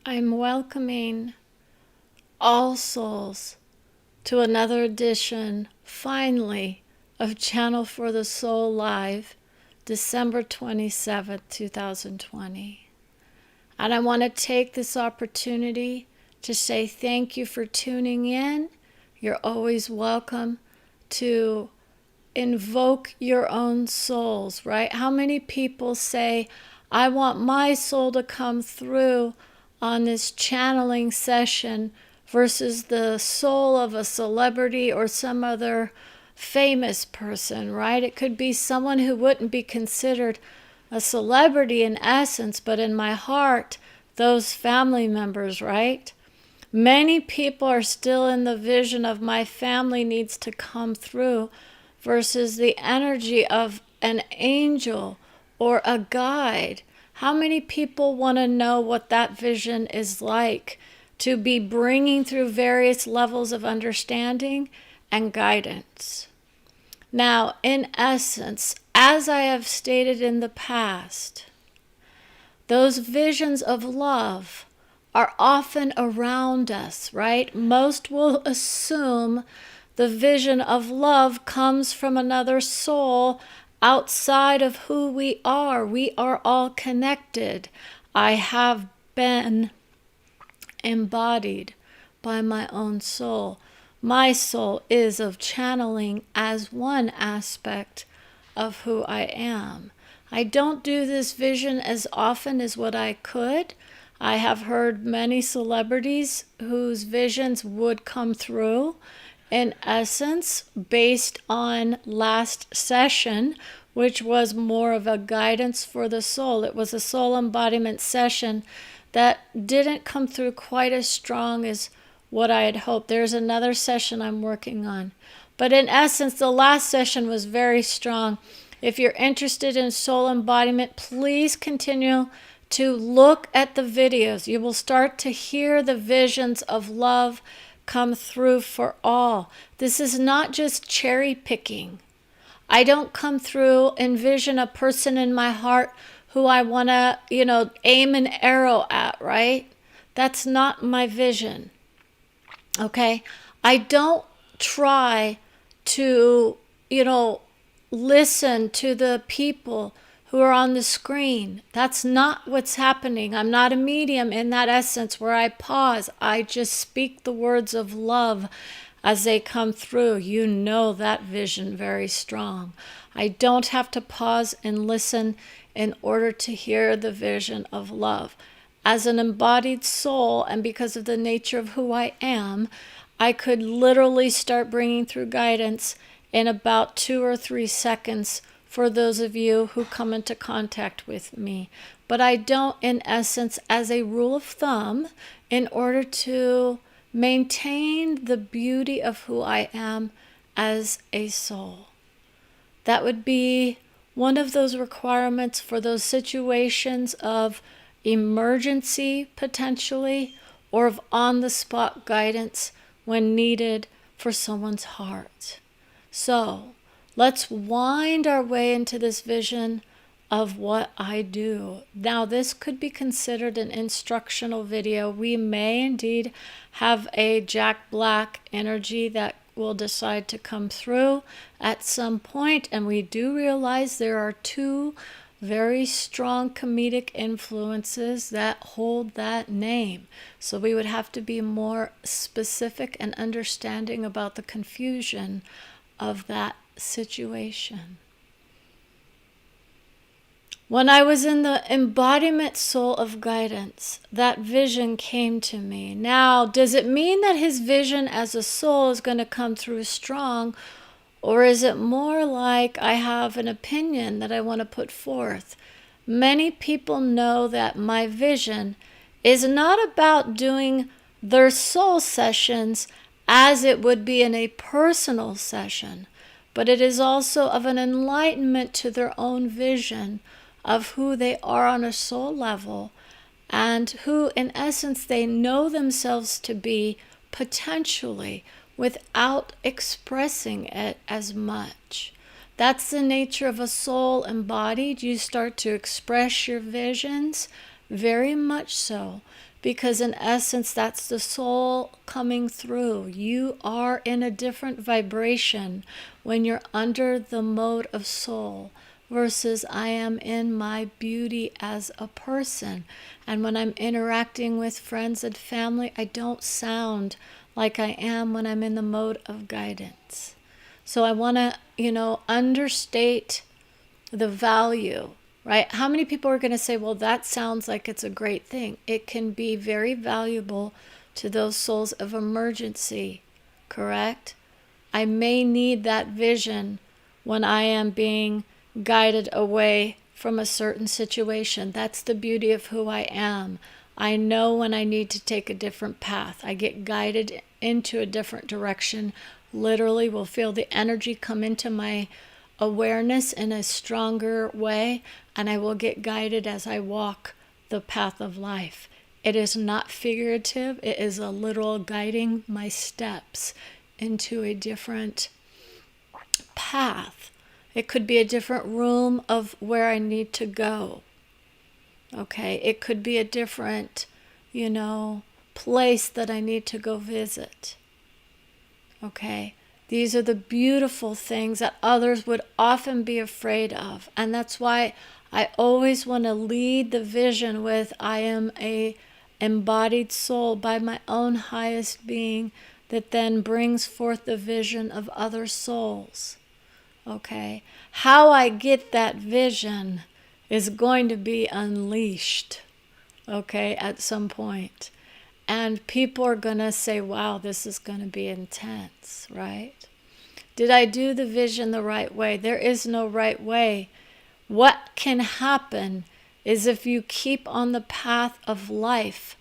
I'm welcoming all souls to another edition, finally, of Channel for the Soul Live, December 27th, 2020. And I want to take this opportunity to say thank you for tuning in. You're always welcome to invoke your own souls, right? How many people say, I want my soul to come through on this channeling session versus the soul of a celebrity or some other famous person, right? It could be someone who wouldn't be considered a celebrity in essence, but in my heart, those family members, right? Many people are still in the vision of my family needs to come through versus the energy of an angel or a guide. How many people want to know what that vision is like to be bringing through various levels of understanding and guidance? Now, in essence, as I have stated in the past, those visions of love are often around us, right? Most will assume the vision of love comes from another soul outside of who we are. We are all connected. I have been embodied by my own soul. My soul is of channeling as one aspect of who I am. I don't do this vision as often as what I could. I have heard many celebrities whose visions would come through in essence based on last session, which was more of a guidance for the soul. It was a soul embodiment session that didn't come through quite as strong as what I had hoped. There's another session I'm working on. But in essence, the last session was very strong. If you're interested in soul embodiment, please continue to look at the videos. You will start to hear the visions of love come through for all. This is not just cherry picking. I don't come through, envision a person in my heart who I want to, aim an arrow at, right? That's not my vision. Okay? I don't try to, listen to the people who are on the screen. That's not what's happening. I'm not a medium in that essence where I pause. I just speak the words of love as they come through. You know that vision very strong. I don't have to pause and listen in order to hear the vision of love. As an embodied soul, and because of the nature of who I am, I could literally start bringing through guidance in about 2 or 3 seconds for those of you who come into contact with me. But I don't, in essence, as a rule of thumb, in order to maintain the beauty of who I am as a soul. That would be one of those requirements for those situations of emergency, potentially, or of on-the-spot guidance when needed for someone's heart. So, let's wind our way into this vision of what I do. Now, this could be considered an instructional video. We may indeed have a Jack Black energy that will decide to come through at some point, and we do realize there are 2 very strong comedic influences that hold that name. So we would have to be more specific and understanding about the confusion of that situation. When I was in the embodiment soul of guidance, that vision came to me. Now, does it mean that his vision as a soul is going to come through strong, or is it more like I have an opinion that I want to put forth? Many people know that my vision is not about doing their soul sessions as it would be in a personal session, but it is also of an enlightenment to their own vision of who they are on a soul level and who, in essence, they know themselves to be potentially without expressing it as much. That's the nature of a soul embodied. You start to express your visions, very much so. because in essence, that's the soul coming through. You are in a different vibration when you're under the mode of soul versus I am in my beauty as a person. And when I'm interacting with friends and family, I don't sound like I am when I'm in the mode of guidance. So I want to, understate the value, right? How many people are going to say, well, that sounds like it's a great thing? It can be very valuable to those souls of emergency, correct? I may need that vision when I am being guided away from a certain situation. That's the beauty of who I am. I know when I need to take a different path. I get guided into a different direction. Literally will feel the energy come into my awareness in a stronger way, and I will get guided as I walk the path of life. It is not figurative. It is a literal guiding my steps into a different path. It could be a different room of where I need to go. Okay, it could be a different, place that I need to go visit. Okay, these are the beautiful things that others would often be afraid of. And that's why I always want to lead the vision with I am a embodied soul by my own highest being that then brings forth the vision of other souls. Okay, how I get that vision is going to be unleashed, okay, at some point. And people are going to say, wow, this is going to be intense, right? Did I do the vision the right way? There is no right way. What can happen is if you keep on the path of life,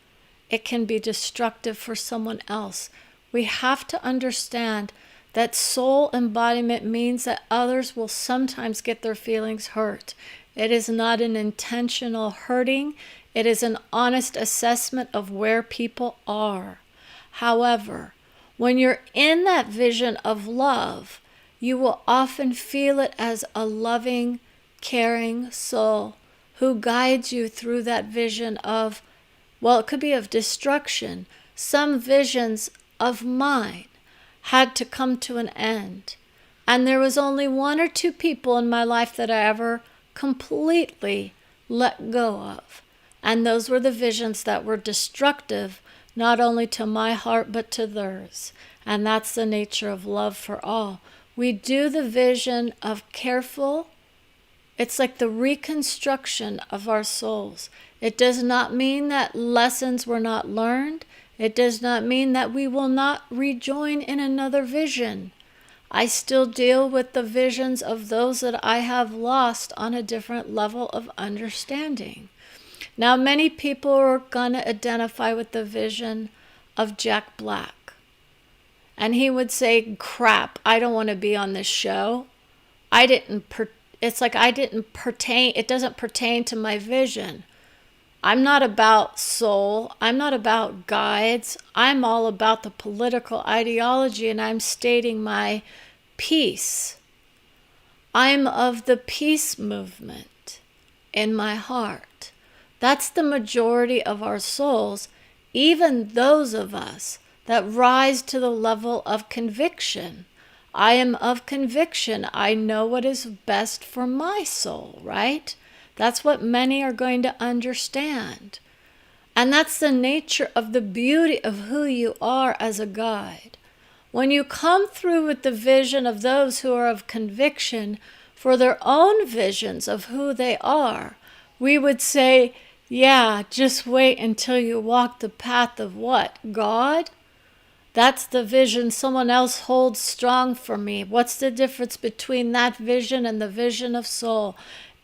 it can be destructive for someone else. We have to understand that soul embodiment means that others will sometimes get their feelings hurt. It is not an intentional hurting. It is an honest assessment of where people are. However, when you're in that vision of love, you will often feel it as a loving, caring soul who guides you through that vision of, well, it could be of destruction. Some visions of mine had to come to an end. And there was only one or two people in my life that I ever completely let go of. And those were the visions that were destructive, not only to my heart, but to theirs. And that's the nature of love for all. We do the vision of careful. It's like the reconstruction of our souls. It does not mean that lessons were not learned. It does not mean that we will not rejoin in another vision. I still deal with the visions of those that I have lost on a different level of understanding. Now, many people are going to identify with the vision of Jack Black. And he would say, crap, I don't want to be on this show. It doesn't pertain to my vision. I'm not about soul. I'm not about guides. I'm all about the political ideology, and I'm stating my peace. I'm of the peace movement in my heart. That's the majority of our souls, even those of us that rise to the level of conviction. I am of conviction. I know what is best for my soul, right? That's what many are going to understand. And that's the nature of the beauty of who you are as a guide. When you come through with the vision of those who are of conviction for their own visions of who they are, we would say, yeah, just wait until you walk the path of what? God? That's the vision someone else holds strong for me. What's the difference between that vision and the vision of soul?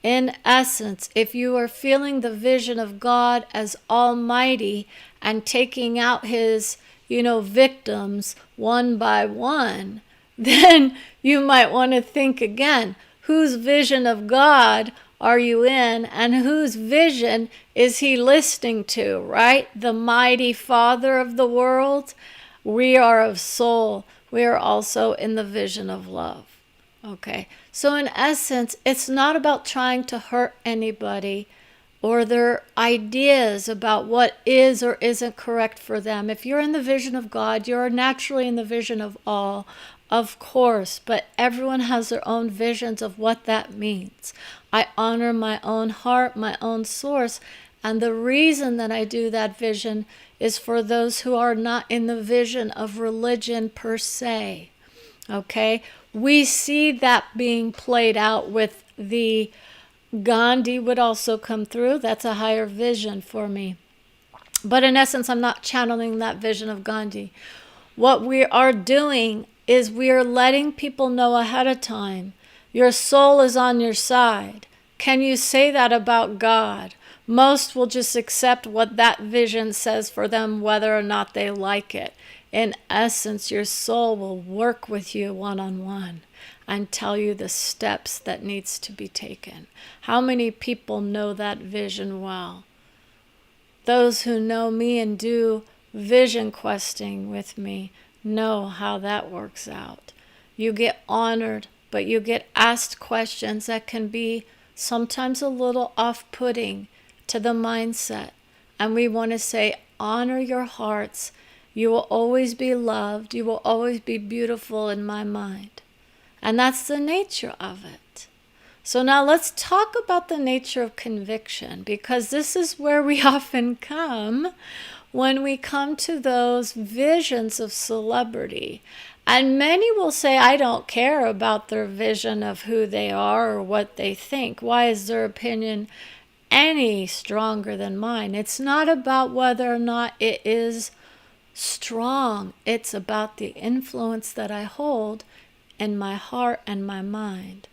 In essence, if you are feeling the vision of God as almighty and taking out his, victims one by one, then you might want to think again, whose vision of God are you in and whose vision is he listening to, right? The mighty Father of the world. We are of soul. We are also in the vision of love. Okay, so in essence, it's not about trying to hurt anybody. or their ideas about what is or isn't correct for them. If you're in the vision of God, you're naturally in the vision of all, of course, but everyone has their own visions of what that means. I honor my own heart, my own source, and the reason that I do that vision is for those who are not in the vision of religion per se. Okay? We see that being played out with the Gandhi would also come through. That's a higher vision for me. But in essence, I'm not channeling that vision of Gandhi. What we are doing is we are letting people know ahead of time, your soul is on your side. Can you say that about God? Most will just accept what that vision says for them, whether or not they like it. In essence, your soul will work with you one-on-one and tell you the steps that needs to be taken. How many people know that vision well? Those who know me and do vision questing with me know how that works out. You get honored, but you get asked questions that can be sometimes a little off-putting to the mindset. And we want to say, honor your hearts. You will always be loved. You will always be beautiful in my mind. And that's the nature of it. So now let's talk about the nature of conviction, because this is where we often come when we come to those visions of celebrity. And many will say, I don't care about their vision of who they are or what they think. Why is their opinion any stronger than mine? It's not about whether or not it is strong. It's about the influence that I hold in my heart and my mind.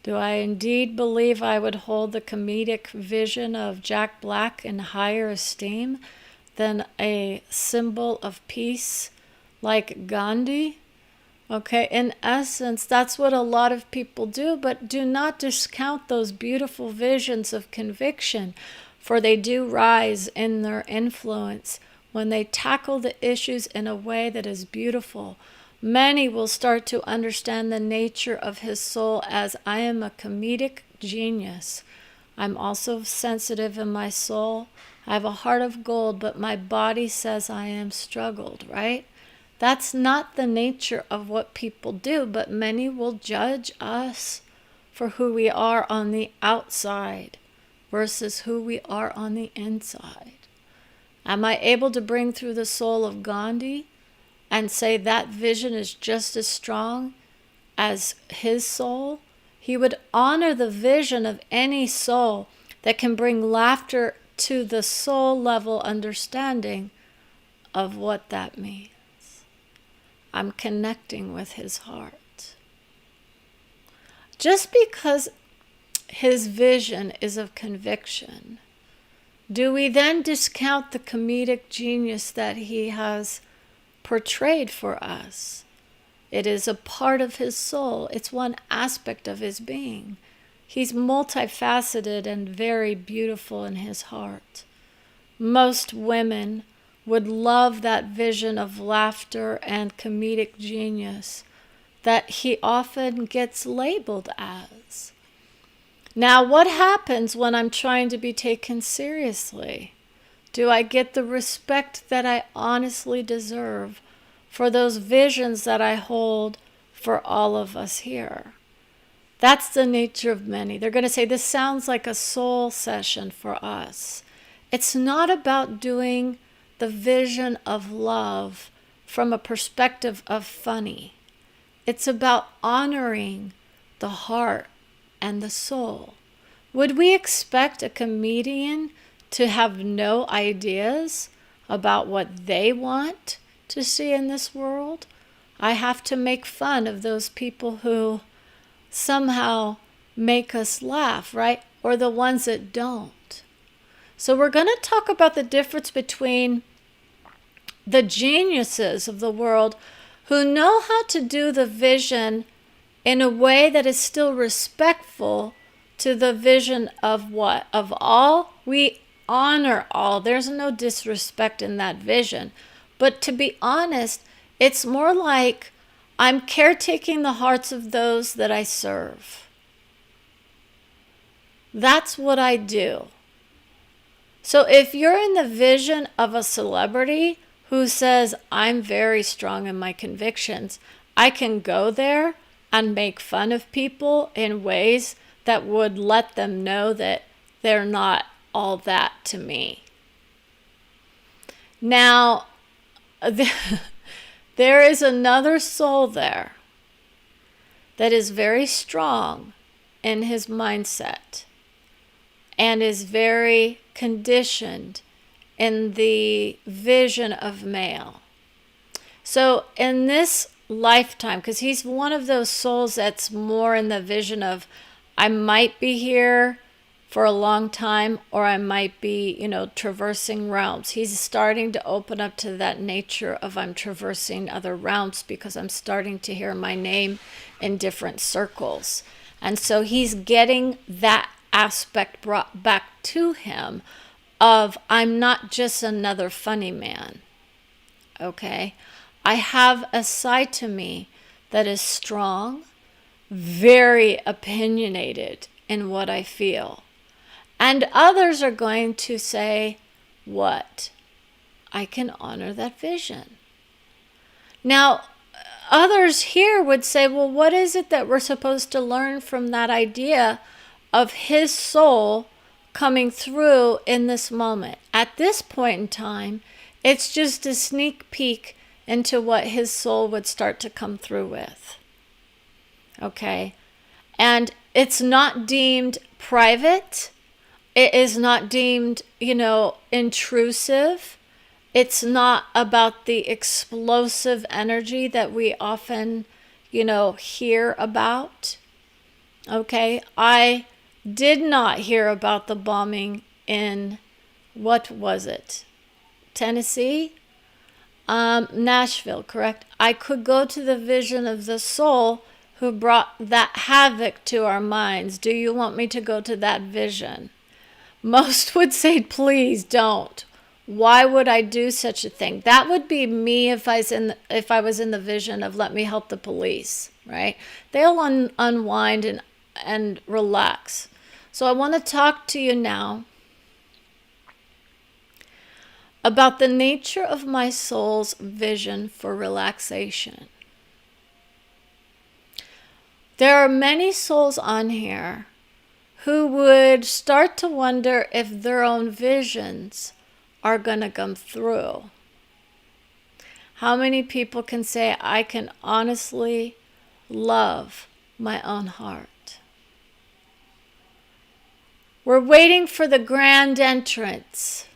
Do I indeed believe I would hold the comedic vision of Jack Black in higher esteem than a symbol of peace like Gandhi? Okay, in essence, that's what a lot of people do, but do not discount those beautiful visions of conviction, for they do rise in their influence when they tackle the issues in a way that is beautiful. Many will start to understand the nature of his soul as, I am a comedic genius. I'm also sensitive in my soul. I have a heart of gold, but my body says I am struggled, right? That's not the nature of what people do, but many will judge us for who we are on the outside versus who we are on the inside. Am I able to bring through the soul of Gandhi and say that vision is just as strong as his soul? He would honor the vision of any soul that can bring laughter to the soul level understanding of what that means. I'm connecting with his heart. Just because his vision is of conviction, do we then discount the comedic genius that he has portrayed for us? It is a part of his soul. It's one aspect of his being. He's multifaceted and very beautiful in his heart. Most women would love that vision of laughter and comedic genius that he often gets labeled as. Now, what happens when I'm trying to be taken seriously? Do I get the respect that I honestly deserve for those visions that I hold for all of us here? That's the nature of many. They're going to say, this sounds like a soul session for us. It's not about doing the vision of love from a perspective of funny. It's about honoring the heart and the soul. Would we expect a comedian to have no ideas about what they want to see in this world? I have to make fun of those people who somehow make us laugh, right? Or the ones that don't. So we're going to talk about the difference between the geniuses of the world who know how to do the vision in a way that is still respectful to the vision of what? Of all? We honor all. There's no disrespect in that vision. But to be honest, it's more like I'm caretaking the hearts of those that I serve. That's what I do. So if you're in the vision of a celebrity who says, I'm very strong in my convictions, I can go there and make fun of people in ways that would let them know that they're not all that to me. Now, there is another soul there that is very strong in his mindset and is very conditioned in the vision of male. So in this lifetime, because he's one of those souls that's more in the vision of, I might be here for a long time, or I might be, traversing realms. He's starting to open up to that nature of, I'm traversing other realms because I'm starting to hear my name in different circles. And so he's getting that aspect brought back to him of, I'm not just another funny man. Okay? I have a side to me that is strong, very opinionated in what I feel. And others are going to say, what? I can honor that vision. Now, others here would say, well, what is it that we're supposed to learn from that idea of his soul coming through in this moment? At this point in time, it's just a sneak peek into what his soul would start to come through with. Okay? And it's not deemed private. It is not deemed, intrusive. It's not about the explosive energy that we often, hear about. Okay? I did not hear about the bombing in, what was it? Tennessee? Nashville, correct? I could go to the vision of the soul who brought that havoc to our minds. Do you want me to go to that vision? Most would say, please don't. Why would I do such a thing? That would be me if I was in the vision of, let me help the police, right? They'll unwind and relax. So I want to talk to you now about the nature of my soul's vision for relaxation. There are many souls on here who would start to wonder if their own visions are going to come through. How many people can say, I can honestly love my own heart? We're waiting for the grand entrance.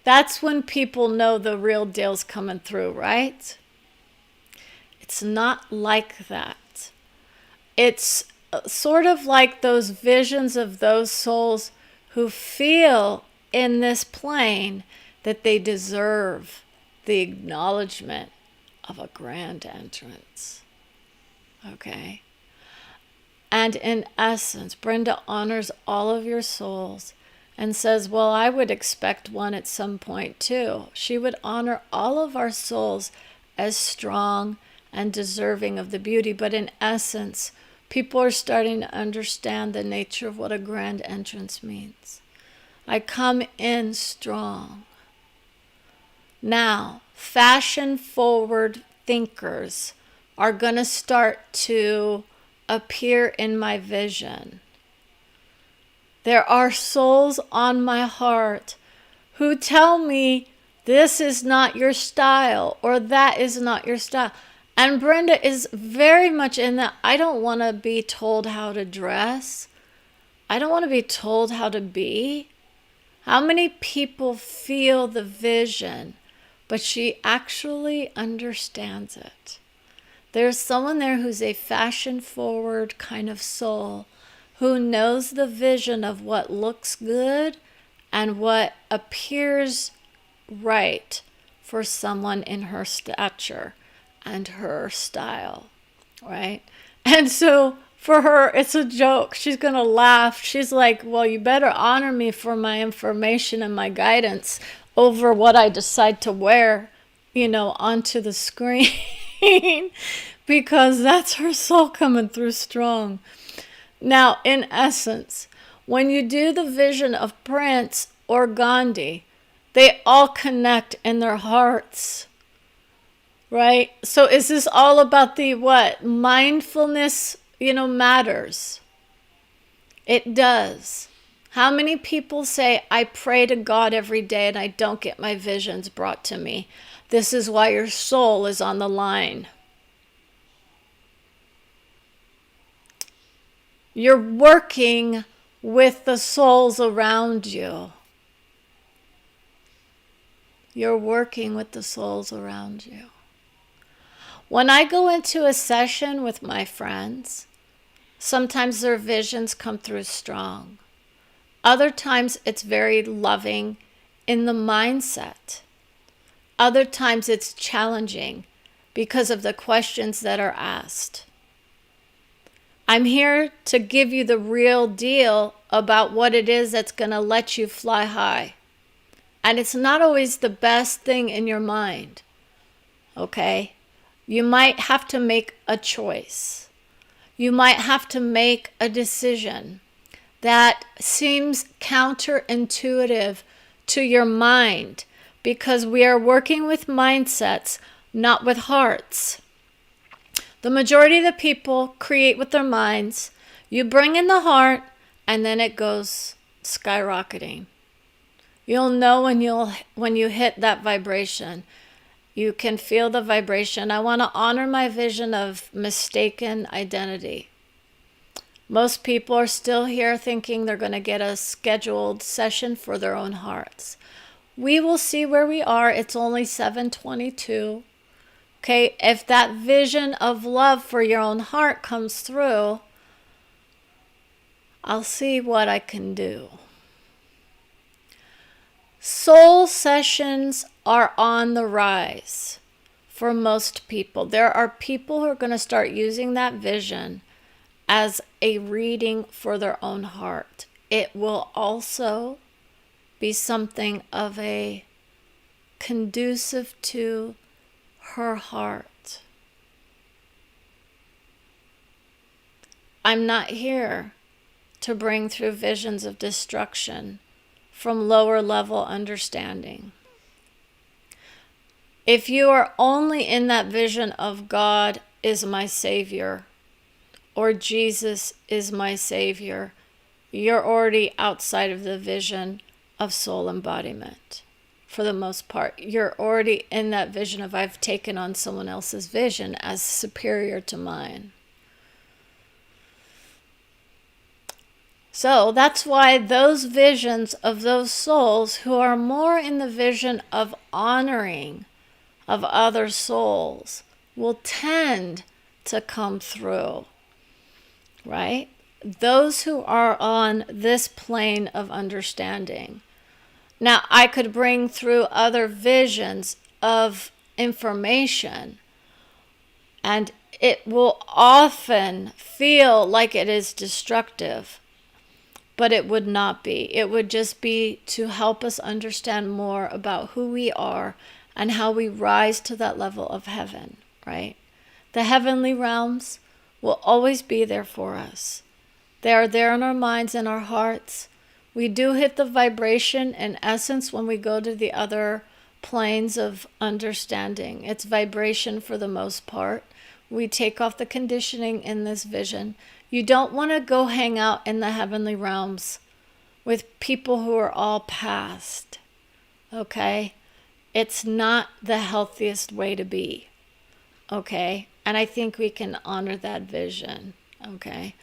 That's when people know the real deal's coming through, right? It's not like that. It's sort of like those visions of those souls who feel in this plane that they deserve the acknowledgement of a grand entrance. Okay? And in essence, Brenda honors all of your souls and says, well, I would expect one at some point too. She would honor all of our souls as strong and deserving of the beauty. But in essence, people are starting to understand the nature of what a grand entrance means. I come in strong. Now, fashion-forward thinkers are going to start to appear in my vision. There are souls on my heart who tell me this is not your style or that is not your style. And Brenda is very much in that. I don't want to be told how to dress. I don't want to be told how to be. How many people feel the vision, but she actually understands it? There's someone there who's a fashion-forward kind of soul who knows the vision of what looks good and what appears right for someone in her stature and her style, right? And so for her, it's a joke. She's going to laugh. She's like, well, you better honor me for my information and my guidance over what I decide to wear, onto the screen because that's her soul coming through strong. Now, in essence, when you do the vision of Prince, or Gandhi. They all connect in their hearts, right? So is this all about the what? Mindfulness, matters. It does. How many people say, I pray to God every day and I don't get my visions brought to me? This is why your soul is on the line. You're working with the souls around you. You're working with the souls around you. When I go into a session with my friends, sometimes their visions come through strong. Other times it's very loving in the mindset. Other times it's challenging because of the questions that are asked. I'm here to give you the real deal about what it is that's going to let you fly high. And it's not always the best thing in your mind, okay? You might have to make a choice. You might have to make a decision that seems counterintuitive to your mind because we are working with mindsets, not with hearts. The majority of the people create with their minds. You bring in the heart, and then it goes skyrocketing. You'll know when you hit that vibration. You can feel the vibration. I want to honor my vision of mistaken identity. Most people are still here thinking they're going to get a scheduled session for their own hearts. We will see where we are. It's only 7:22. Okay, if that vision of love for your own heart comes through, I'll see what I can do. Soul sessions are on the rise for most people. There are people who are going to start using that vision as a reading for their own heart. It will also be something of a conducive to her heart. I'm not here to bring through visions of destruction from lower level understanding. If you are only in that vision of God is my Savior or Jesus is my Savior, you're already outside of the vision of soul embodiment. For the most part, you're already in that vision of I've taken on someone else's vision as superior to mine. So that's why those visions of those souls who are more in the vision of honoring of other souls will tend to come through, right? Those who are on this plane of understanding. Now, I could bring through other visions of information, and it will often feel like it is destructive, but it would not be. It would just be to help us understand more about who we are and how we rise to that level of heaven, right? The heavenly realms will always be there for us. They are there in our minds and our hearts. We do hit the vibration in essence when we go to the other planes of understanding. It's vibration for the most part. We take off the conditioning in this vision. You don't want to go hang out in the heavenly realms with people who are all past, okay? It's not the healthiest way to be, okay? And I think we can honor that vision, okay?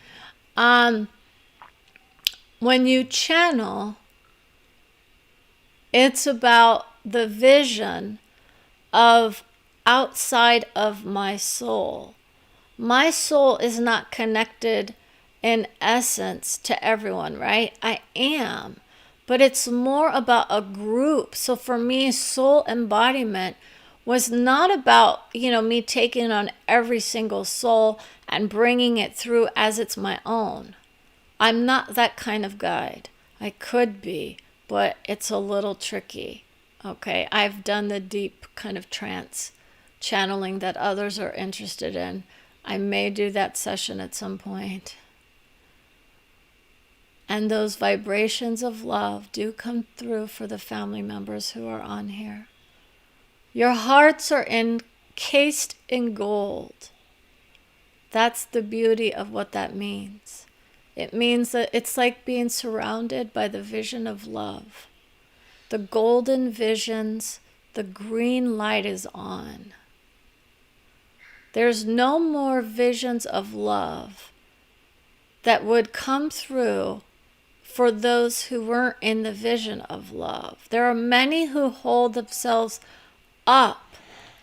When you channel, it's about the vision of outside of my soul. My soul is not connected in essence to everyone, right? I am, but it's more about a group. So for me, soul embodiment was not about, me taking on every single soul and bringing it through as it's my own. I'm not that kind of guide. I could be, but it's a little tricky, okay? I've done the deep kind of trance channeling that others are interested in. I may do that session at some point. And those vibrations of love do come through for the family members who are on here. Your hearts are encased in gold. That's the beauty of what that means. It means that it's like being surrounded by the vision of love. The golden visions, the green light is on. There's no more visions of love that would come through for those who weren't in the vision of love. There are many who hold themselves up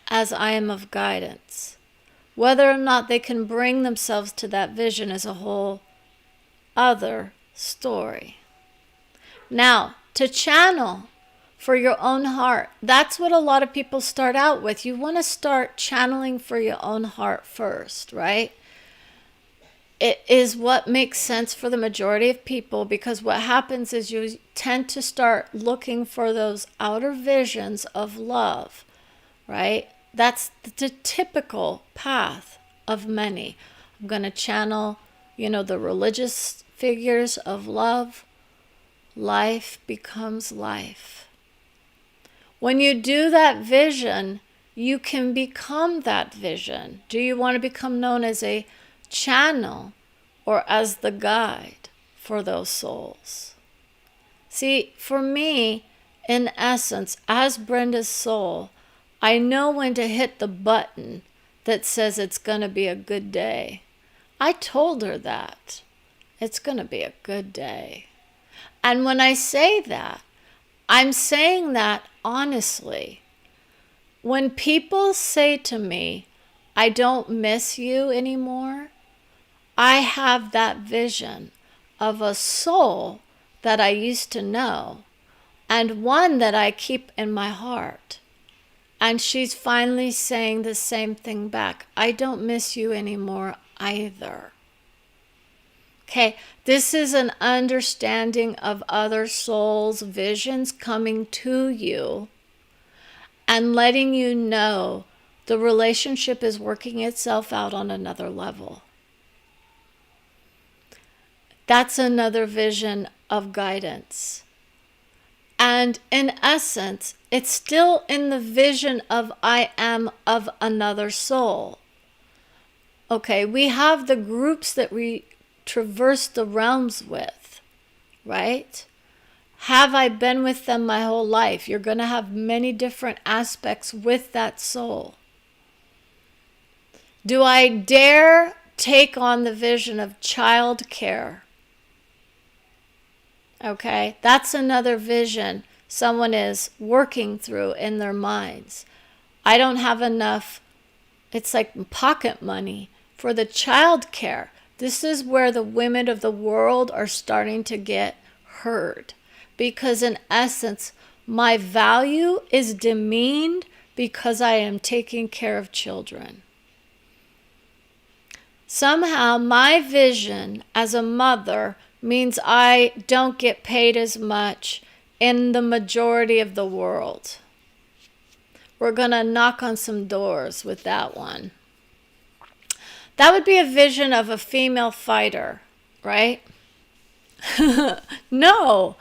as I am of guidance. Whether or not they can bring themselves to that vision is a whole other story. Now, to channel for your own heart, that's what a lot of people start out with. You want to start channeling for your own heart first, right? It is what makes sense for the majority of people, because what happens is you tend to start looking for those outer visions of love, right? That's the typical path of many. I'm going to channel, the religious figures of love. Life becomes life. When you do that vision, you can become that vision. Do you want to become known as a channel or as the guide for those souls? See, for me, in essence, as Brenda's soul, I know when to hit the button that says it's going to be a good day. I told her that. It's going to be a good day. And when I say that, I'm saying that honestly. When people say to me, I don't miss you anymore, I have that vision of a soul that I used to know and one that I keep in my heart. And she's finally saying the same thing back. I don't miss you anymore either. Okay, this is an understanding of other souls' visions coming to you and letting you know the relationship is working itself out on another level. That's another vision of guidance. And in essence, it's still in the vision of I am of another soul. Okay, we have the groups that we traverse the realms with, right? Have I been with them my whole life? You're going to have many different aspects with that soul. Do I dare take on the vision of child care? Okay, that's another vision someone is working through in their minds. I don't have enough, it's like pocket money for the child care. This is where the women of the world are starting to get heard. Because in essence, my value is demeaned because I am taking care of children. Somehow my vision as a mother means I don't get paid as much in the majority of the world. We're going to knock on some doors with that one. That would be a vision of a female fighter, right? No.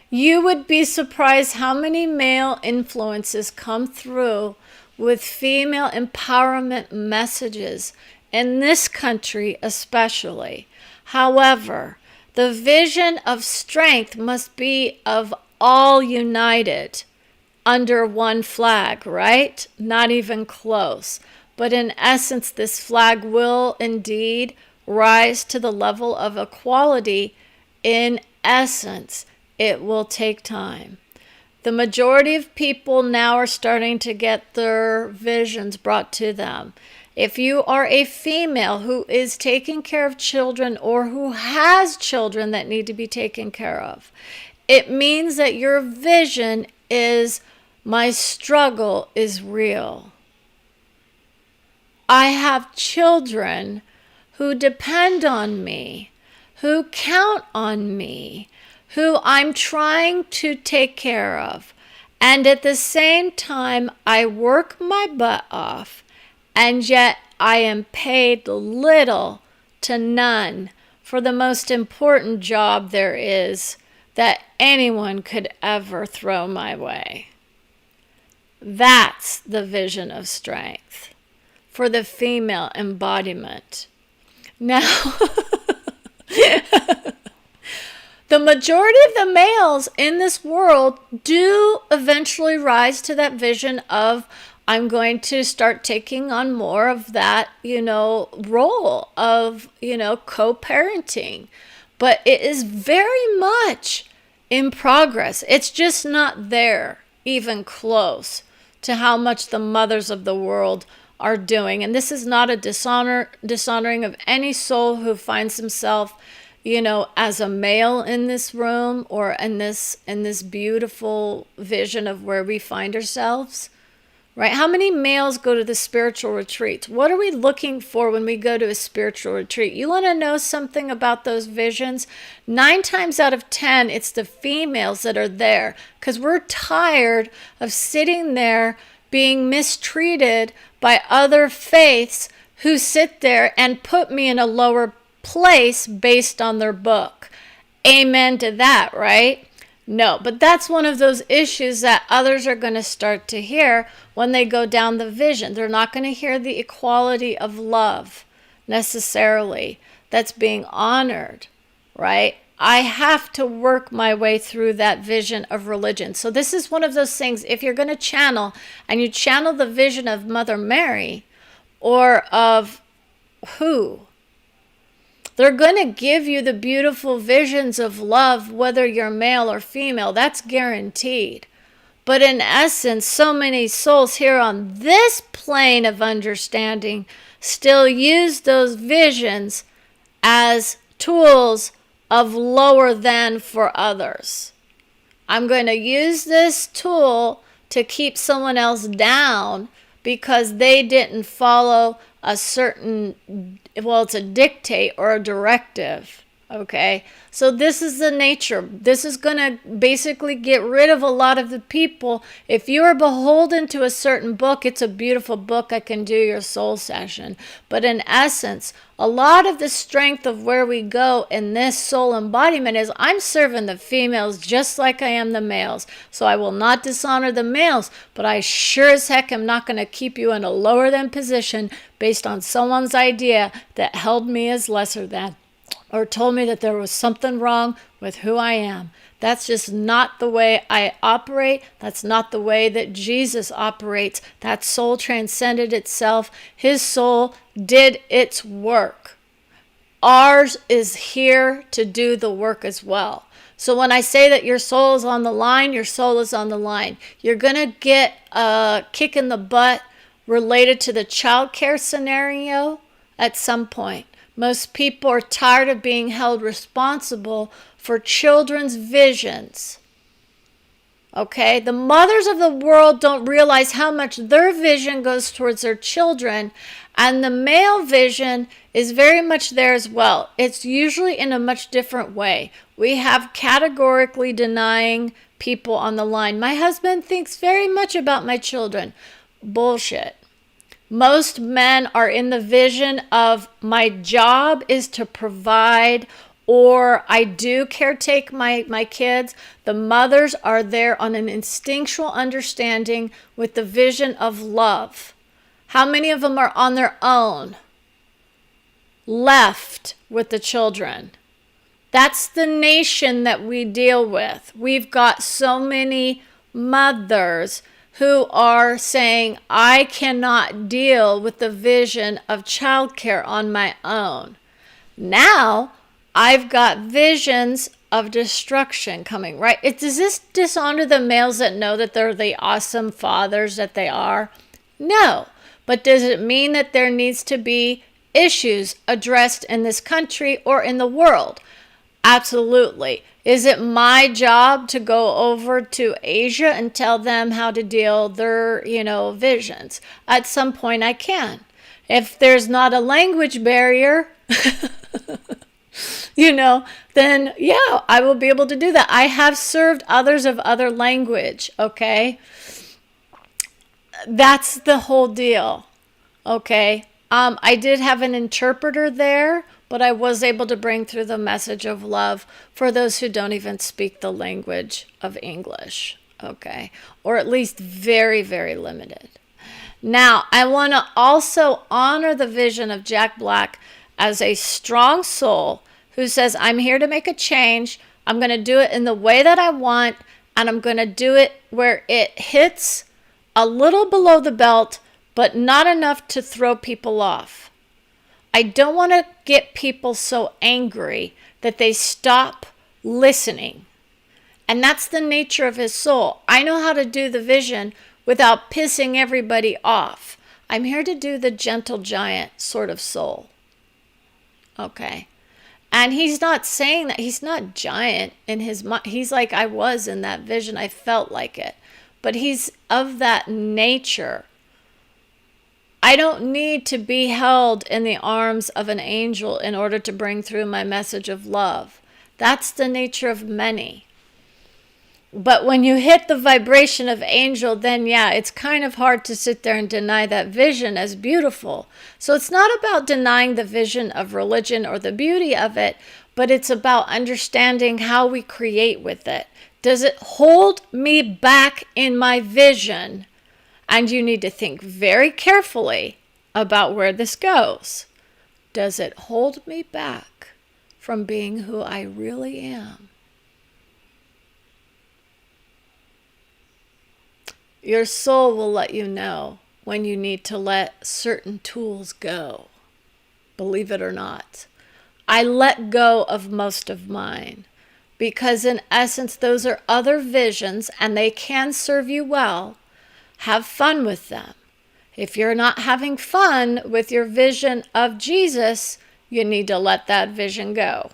You would be surprised how many male influences come through with female empowerment messages in this country especially. However, the vision of strength must be of all united under one flag, right? Not even close. But in essence, this flag will indeed rise to the level of equality. In essence, it will take time. The majority of people now are starting to get their visions brought to them. If you are a female who is taking care of children or who has children that need to be taken care of, it means that your vision is, my struggle is real. I have children who depend on me, who count on me, who I'm trying to take care of. And at the same time, I work my butt off, and yet I am paid little to none for the most important job there is that anyone could ever throw my way. That's the vision of strength for the female embodiment. Now, the majority of the males in this world do eventually rise to that vision of, I'm going to start taking on more of that, role of, co-parenting. But it is very much in progress. It's just not there, even close to how much the mothers of the world are doing. And this is not a dishonoring of any soul who finds himself, as a male in this room or in this beautiful vision of where we find ourselves. Right? How many males go to the spiritual retreats? What are we looking for when we go to a spiritual retreat? You want to know something about those visions? 9 times out of 10, it's the females that are there because we're tired of sitting there being mistreated by other faiths who sit there and put me in a lower place based on their book. Amen to that, right? No, but that's one of those issues that others are going to start to hear when they go down the vision. They're not going to hear the equality of love necessarily that's being honored, right? I have to work my way through that vision of religion. So this is one of those things, if you're going to channel and you channel the vision of Mother Mary or of who? They're going to give you the beautiful visions of love, whether you're male or female. That's guaranteed. But in essence, so many souls here on this plane of understanding still use those visions as tools of lower than for others. I'm going to use this tool to keep someone else down because they didn't follow a certain, it's a dictate or a directive, okay? So this is the nature. This is going to basically get rid of a lot of the people. If you are beholden to a certain book, it's a beautiful book. I can do your soul session. But in essence, a lot of the strength of where we go in this soul embodiment is I'm serving the females just like I am the males. So I will not dishonor the males, but I sure as heck am not going to keep you in a lower than position based on someone's idea that held me as lesser than, or told me that there was something wrong with who I am. That's just not the way I operate. That's not the way that Jesus operates. That soul transcended itself. His soul did its work. Ours is here to do the work as well. So when I say that your soul is on the line, your soul is on the line. You're going to get a kick in the butt related to the child care scenario at some point. Most people are tired of being held responsible for children's visions. Okay? The mothers of the world don't realize how much their vision goes towards their children, and the male vision is very much there as well. It's usually in a much different way. We have categorically denying people on the line. My husband thinks very much about my children. Bullshit. Most men are in the vision of my job is to provide, or I do caretake my kids. The mothers are there on an instinctual understanding with the vision of love. How many of them are on their own, left with the children? That's the nation that we deal with. We've got so many mothers who are saying, I cannot deal with the vision of childcare on my own. Now, I've got visions of destruction coming, right? Does this dishonor the males that know that they're the awesome fathers that they are? No. But does it mean that there needs to be issues addressed in this country or in the world? Absolutely. Is it my job to go over to Asia and tell them how to deal their, visions? At some point I can. If there's not a language barrier, then yeah, I will be able to do that. I have served others of other language, okay? That's the whole deal, okay? I did have an interpreter there, but I was able to bring through the message of love for those who don't even speak the language of English, okay? Or at least very, very limited. Now, I want to also honor the vision of Jack Black as a strong soul who says, I'm here to make a change. I'm going to do it in the way that I want, and I'm going to do it where it hits a little below the belt, but not enough to throw people off. I don't want to get people so angry that they stop listening. And that's the nature of his soul. I know how to do the vision without pissing everybody off. I'm here to do the gentle giant sort of soul. Okay. And he's not saying that. He's not giant in his mind. He's like, I was in that vision. I felt like it. But he's of that nature. I don't need to be held in the arms of an angel in order to bring through my message of love. That's the nature of many. But when you hit the vibration of angel, then yeah, it's kind of hard to sit there and deny that vision as beautiful. So it's not about denying the vision of religion or the beauty of it, but it's about understanding how we create with it. Does it hold me back in my vision? And you need to think very carefully about where this goes. Does it hold me back from being who I really am? Your soul will let you know when you need to let certain tools go. Believe it or not. I let go of most of mine because in essence, those are other visions and they can serve you well. Have fun with them. If you're not having fun with your vision of Jesus, you need to let that vision go.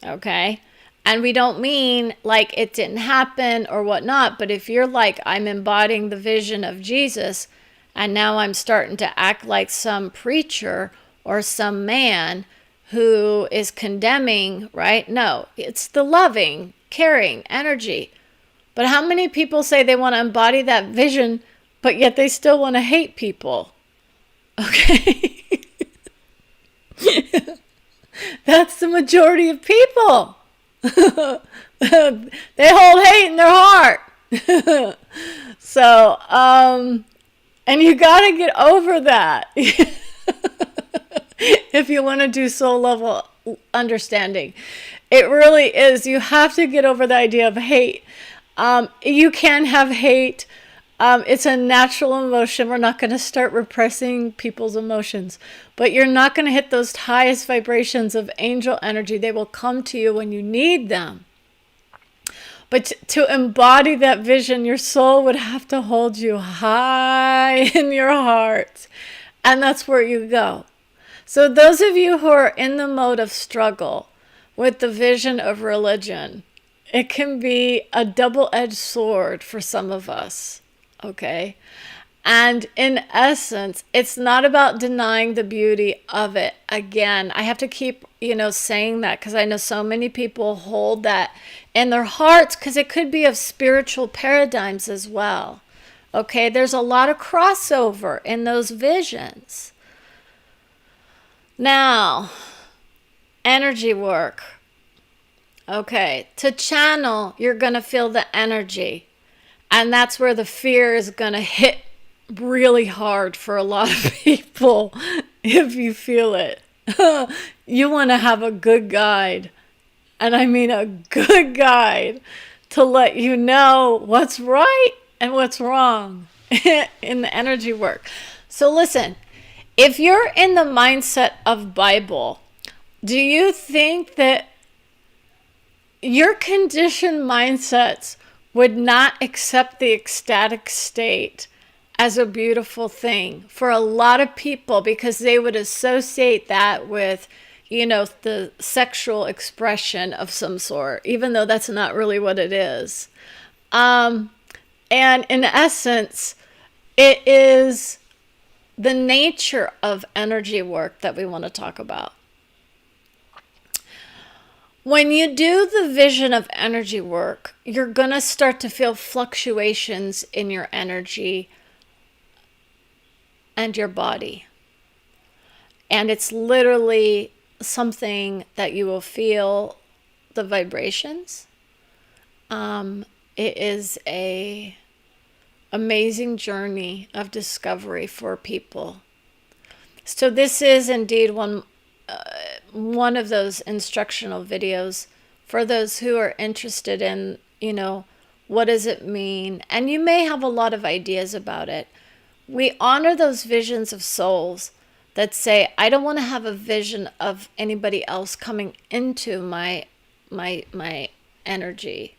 Okay? And we don't mean like it didn't happen or whatnot, but if you're like, I'm embodying the vision of Jesus, and now I'm starting to act like some preacher or some man who is condemning, right? No, it's the loving, caring energy. But how many people say they want to embody that vision, but yet they still want to hate people? Okay? That's the majority of people. They hold hate in their heart. So, and you got to get over that. If you want to do soul level understanding, it really is. You have to get over the idea of hate. You can have hate. It's a natural emotion. We're not going to start repressing people's emotions, but you're not going to hit those highest vibrations of angel energy. They will come to you when you need them. But to embody that vision, your soul would have to hold you high in your heart. And that's where you go. So those of you who are in the mode of struggle with the vision of religion, it can be a double-edged sword for some of us. Okay. And in essence, it's not about denying the beauty of it. Again, I have to keep, saying that because I know so many people hold that in their hearts because it could be of spiritual paradigms as well. Okay. There's a lot of crossover in those visions. Now, energy work. Okay. To channel, you're going to feel the energy. And that's where the fear is going to hit really hard for a lot of people if you feel it. You want to have a good guide. And I mean a good guide to let you know what's right and what's wrong in the energy work. So listen, if you're in the mindset of Bible, do you think that your conditioned mindsets would not accept the ecstatic state as a beautiful thing for a lot of people because they would associate that with, the sexual expression of some sort, even though that's not really what it is. And in essence, it is the nature of energy work that we want to talk about. When you do the vision of energy work, you're going to start to feel fluctuations in your energy and your body. And it's literally something that you will feel the vibrations. It is a amazing journey of discovery for people. So this is indeed one of those instructional videos for those who are interested in, what does it mean? And you may have a lot of ideas about it. We honor those visions of souls that say, I don't want to have a vision of anybody else coming into my energy,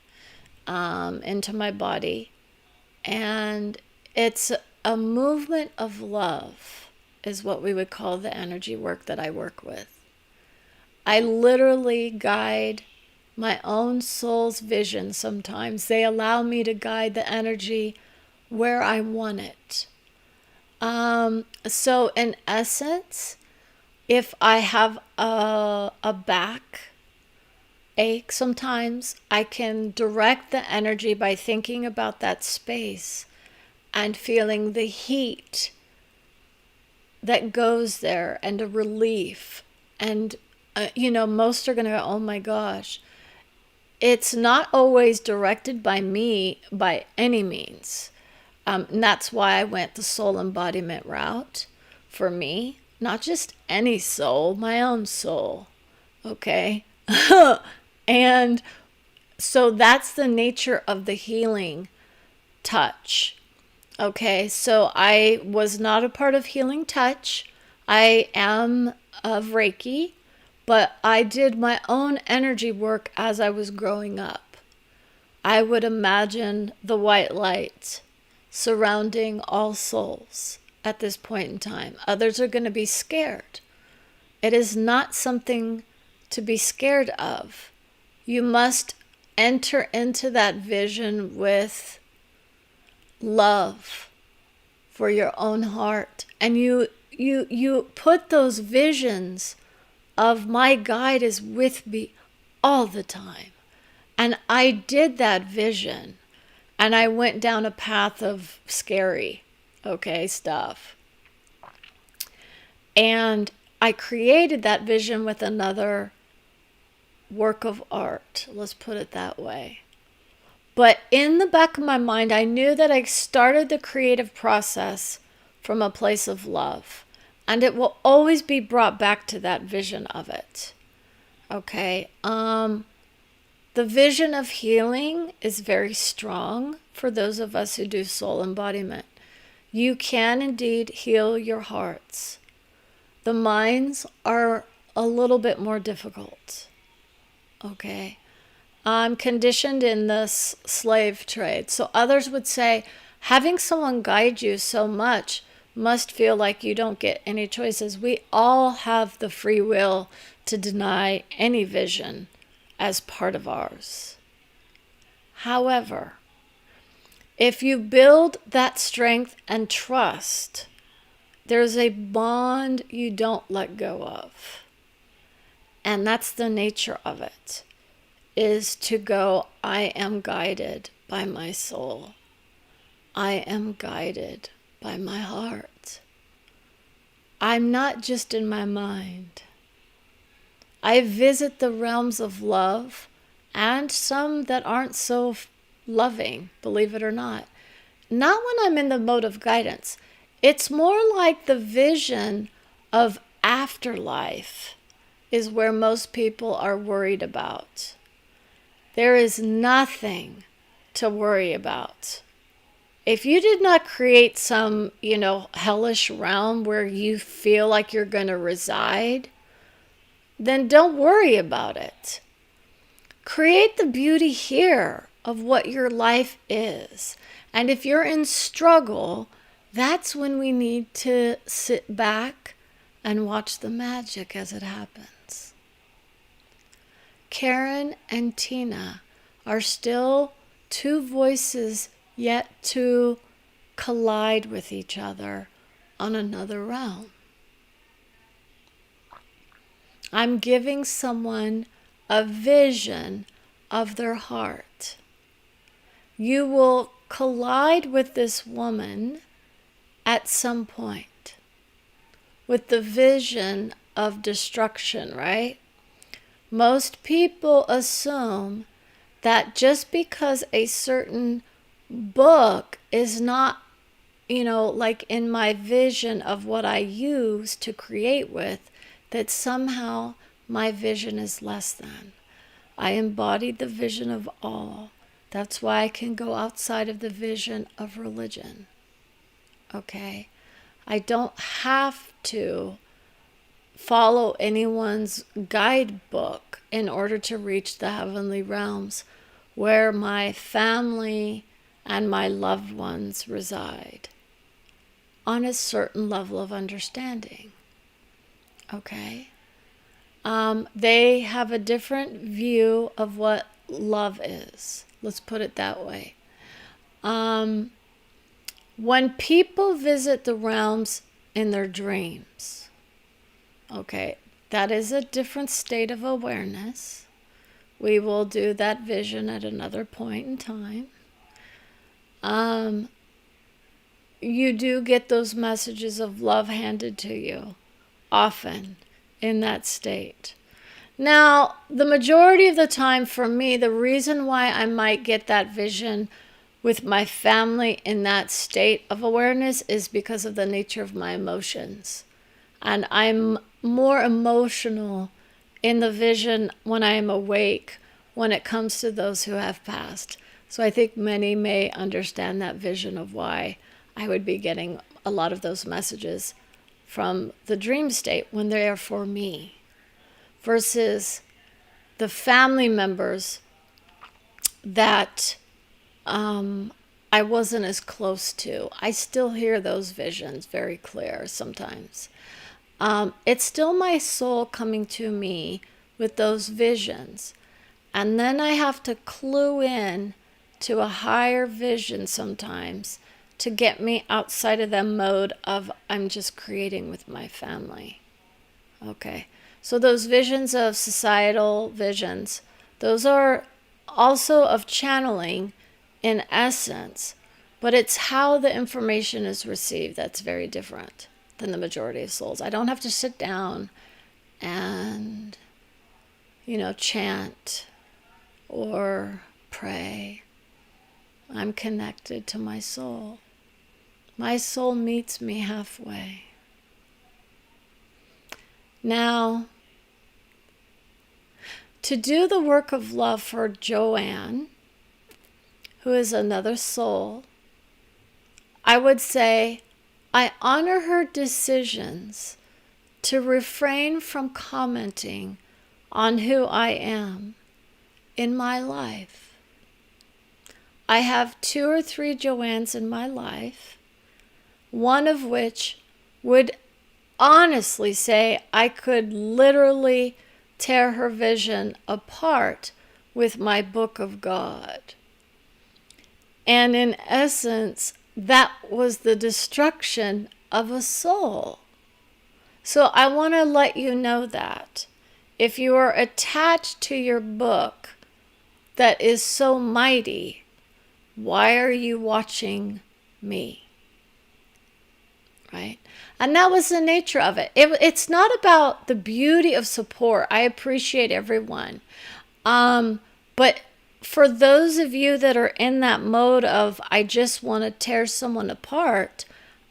into my body. And it's a movement of love is what we would call the energy work that I work with. I literally guide my own soul's vision sometimes. They allow me to guide the energy where I want it. So in essence, if I have a back ache sometimes, I can direct the energy by thinking about that space and feeling the heat that goes there and a relief. And, most are going to go, oh my gosh. It's not always directed by me by any means. And that's why I went the soul embodiment route for me. Not just any soul, my own soul. Okay? And so that's the nature of the healing touch. Okay, so I was not a part of Healing Touch. I am of Reiki, but I did my own energy work as I was growing up. I would imagine the white light surrounding all souls at this point in time. Others are going to be scared. It is not something to be scared of. You must enter into that vision with love for your own heart. And you put those visions of my guide is with me all the time. And I did that vision. And I went down a path of scary, stuff. And I created that vision with another work of art. Let's put it that way. But in the back of my mind, I knew that I started the creative process from a place of love. And it will always be brought back to that vision of it. Okay. The vision of healing is very strong for those of us who do soul embodiment. You can indeed heal your hearts. The minds are a little bit more difficult. Okay. I'm conditioned in this slave trade. So others would say, having someone guide you so much must feel like you don't get any choices. We all have the free will to deny any vision as part of ours. However, if you build that strength and trust, there's a bond you don't let go of. And that's the nature of it, is to go, I am guided by my soul. I am guided by my heart. I'm not just in my mind. I visit the realms of love and some that aren't so loving, believe it or not. Not when I'm in the mode of guidance. It's more like the vision of afterlife is where most people are worried about. There is nothing to worry about. If you did not create some, hellish realm where you feel like you're going to reside, then don't worry about it. Create the beauty here of what your life is. And if you're in struggle, that's when we need to sit back and watch the magic as it happens. Karen and Tina are still two voices yet to collide with each other on another realm. I'm giving someone a vision of their heart. You will collide with this woman at some point with the vision of destruction, right? Most people assume that just because a certain book is not, like in my vision of what I use to create with, that somehow my vision is less than. I embodied the vision of all. That's why I can go outside of the vision of religion. Okay? I don't have to follow anyone's guidebook in order to reach the heavenly realms where my family and my loved ones reside on a certain level of understanding. Okay? They have a different view of what love is. Let's put it that way. When people visit the realms in their dreams, okay, that is a different state of awareness. We will do that vision at another point in time. You do get those messages of love handed to you often in that state. Now, the majority of the time for me, the reason why I might get that vision with my family in that state of awareness is because of the nature of my emotions. And I'm more emotional in the vision when I am awake when it comes to those who have passed. So I think many may understand that vision of why I would be getting a lot of those messages from the dream state when they are for me, versus the family members that I wasn't as close to. I still hear those visions very clear sometimes. It's still my soul coming to me with those visions. And then I have to clue in to a higher vision sometimes to get me outside of the mode of I'm just creating with my family. Okay. So those visions of societal visions, those are also of channeling in essence, but it's how the information is received that's very different than the majority of souls. I don't have to sit down and, chant or pray. I'm connected to my soul. My soul meets me halfway. Now, to do the work of love for Joanne, who is another soul, I would say I honor her decisions to refrain from commenting on who I am in my life. I have 2 or 3 Joannes in my life, one of which would honestly say I could literally tear her vision apart with my book of God. And in essence, that was the destruction of a soul. So I want to let you know that if you are attached to your book that is so mighty, why are you watching me? Right? And that was the nature of it. It's not about the beauty of support. I appreciate everyone. But for those of you that are in that mode of, I just want to tear someone apart,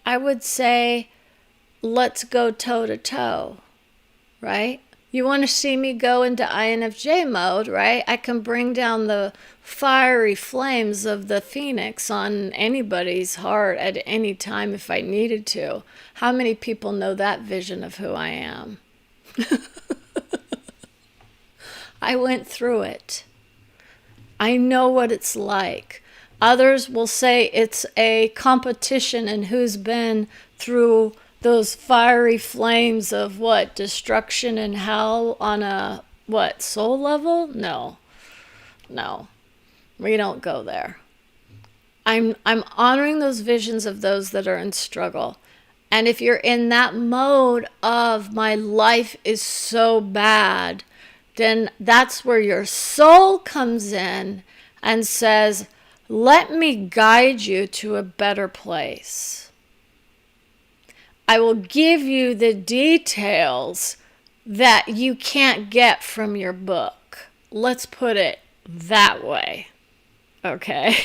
I would say, let's go toe to toe, right? You want to see me go into INFJ mode, right? I can bring down the fiery flames of the phoenix on anybody's heart at any time if I needed to. How many people know that vision of who I am? I went through it. I know what it's like. Others will say it's a competition in who's been through those fiery flames of what? Destruction and hell on a, what, soul level? No. We don't go there. I'm honoring those visions of those that are in struggle. And if you're in that mode of my life is so bad, then that's where your soul comes in and says, let me guide you to a better place. I will give you the details that you can't get from your book. Let's put it that way. Okay?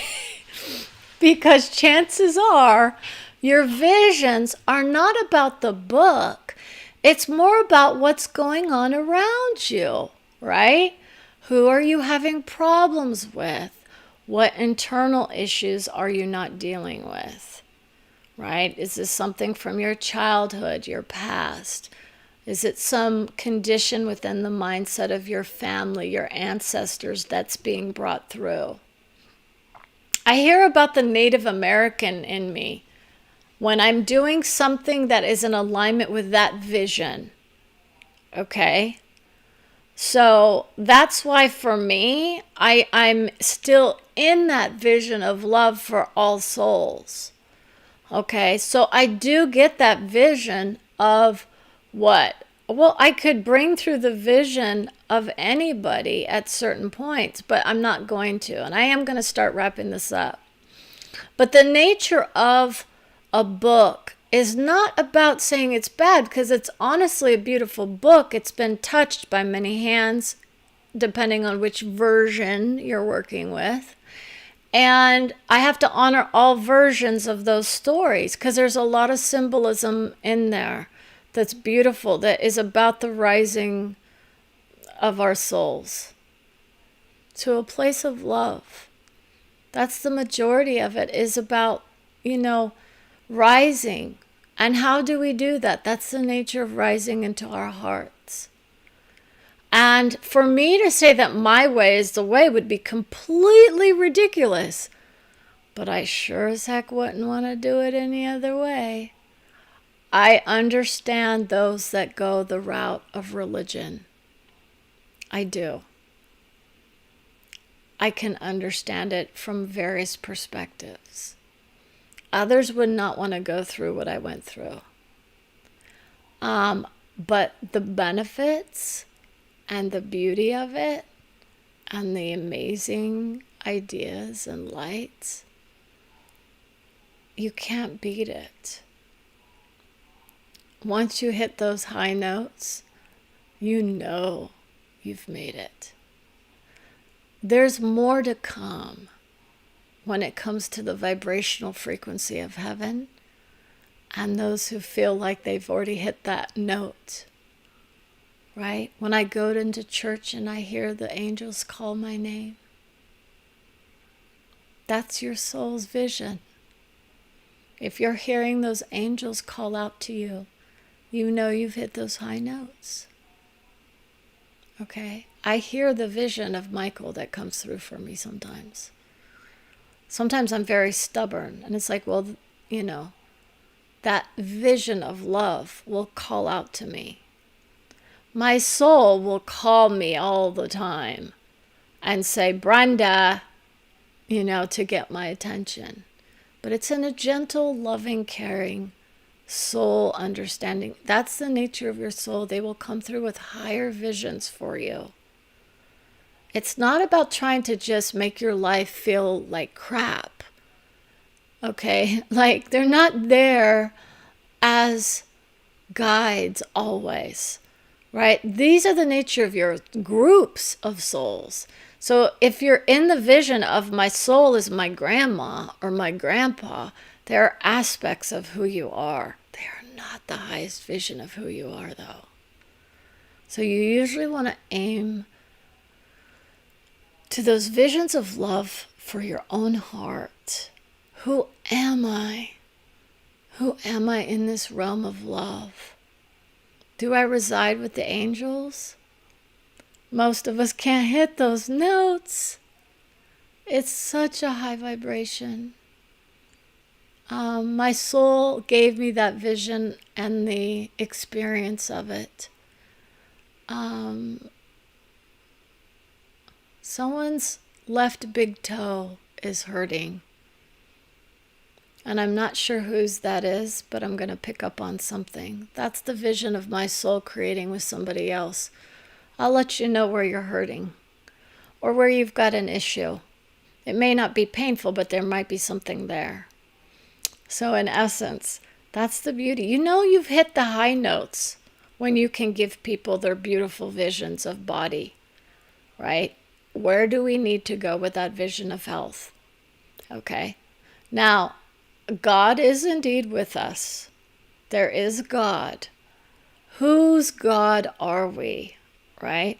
Because chances are your visions are not about the book. It's more about what's going on around you, right? Who are you having problems with? What internal issues are you not dealing with? Right? Is this something from your childhood, your past? Is it some condition within the mindset of your family, your ancestors that's being brought through? I hear about the Native American in me when I'm doing something that is in alignment with that vision. Okay? So that's why for me, I'm still in that vision of love for all souls. Okay, so I do get that vision of what? Well, I could bring through the vision of anybody at certain points, but I'm not going to. And I am going to start wrapping this up. But the nature of a book is not about saying it's bad, because it's honestly a beautiful book. It's been touched by many hands, depending on which version you're working with. And I have to honor all versions of those stories, because there's a lot of symbolism in there that's beautiful, that is about the rising of our souls to a place of love. That's the majority of it, is about, rising. And how do we do that? That's the nature of rising into our hearts. And for me to say that my way is the way would be completely ridiculous. But I sure as heck wouldn't want to do it any other way. I understand those that go the route of religion. I do. I can understand it from various perspectives. Others would not want to go through what I went through. But the benefits and the beauty of it and the amazing ideas and lights, you can't beat it. Once you hit those high notes, you know you've made it. There's more to come when it comes to the vibrational frequency of heaven and those who feel like they've already hit that note, right? When I go into church and I hear the angels call my name, that's your soul's vision. If you're hearing those angels call out to you, you know you've hit those high notes. Okay? I hear the vision of Michael that comes through for me sometimes. Sometimes I'm very stubborn, and it's like, well, that vision of love will call out to me. My soul will call me all the time and say, Brenda, to get my attention. But it's in a gentle, loving, caring soul understanding. That's the nature of your soul. They will come through with higher visions for you. It's not about trying to just make your life feel like crap. Okay? Like, they're not there as guides always, right? These are the nature of your groups of souls. So if you're in the vision of my soul is my grandma or my grandpa, there are aspects of who you are. They are not the highest vision of who you are, though. So you usually want to aim to those visions of love for your own heart. Who am I? Who am I in this realm of love? Do I reside with the angels? Most of us can't hit those notes. It's such a high vibration. My soul gave me that vision and the experience of it. Someone's left big toe is hurting. And I'm not sure whose that is, but I'm going to pick up on something. That's the vision of my soul creating with somebody else. I'll let you know where you're hurting or where you've got an issue. It may not be painful, but there might be something there. So in essence, that's the beauty. You've hit the high notes when you can give people their beautiful visions of body, right? Where do we need to go with that vision of health? Okay. Now, God is indeed with us. There is God. Whose God are we, right?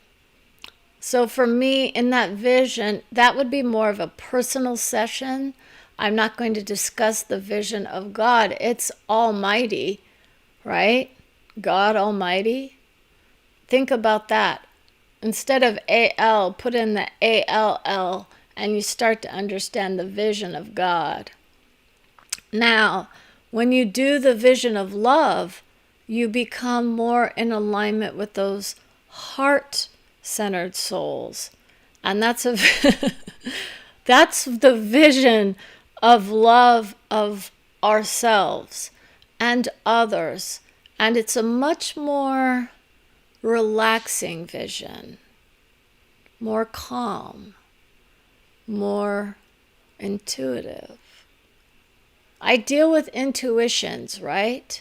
So for me, in that vision, that would be more of a personal session. I'm not going to discuss the vision of God. It's Almighty, right? God Almighty. Think about that. Instead of AL, put in the ALL, and you start to understand the vision of God. Now, when you do the vision of you become more in alignment with those heart-centered souls. And that's that's the vision of love of ourselves and others. And it's a much more relaxing vision, more calm, more intuitive. I deal with intuitions, right?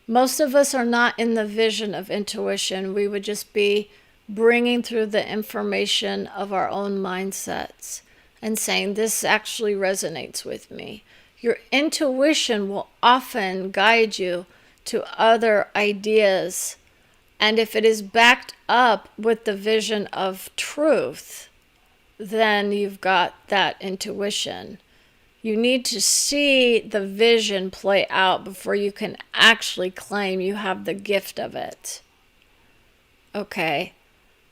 Most of us are not in the vision of intuition. We would just be bringing through the information of our own mindsets and saying, this actually resonates with me. Your intuition will often guide you to other ideas. And if it is backed up with the vision of truth, then you've got that intuition. You need to see the vision play out before you can actually claim you have the gift of it. Okay.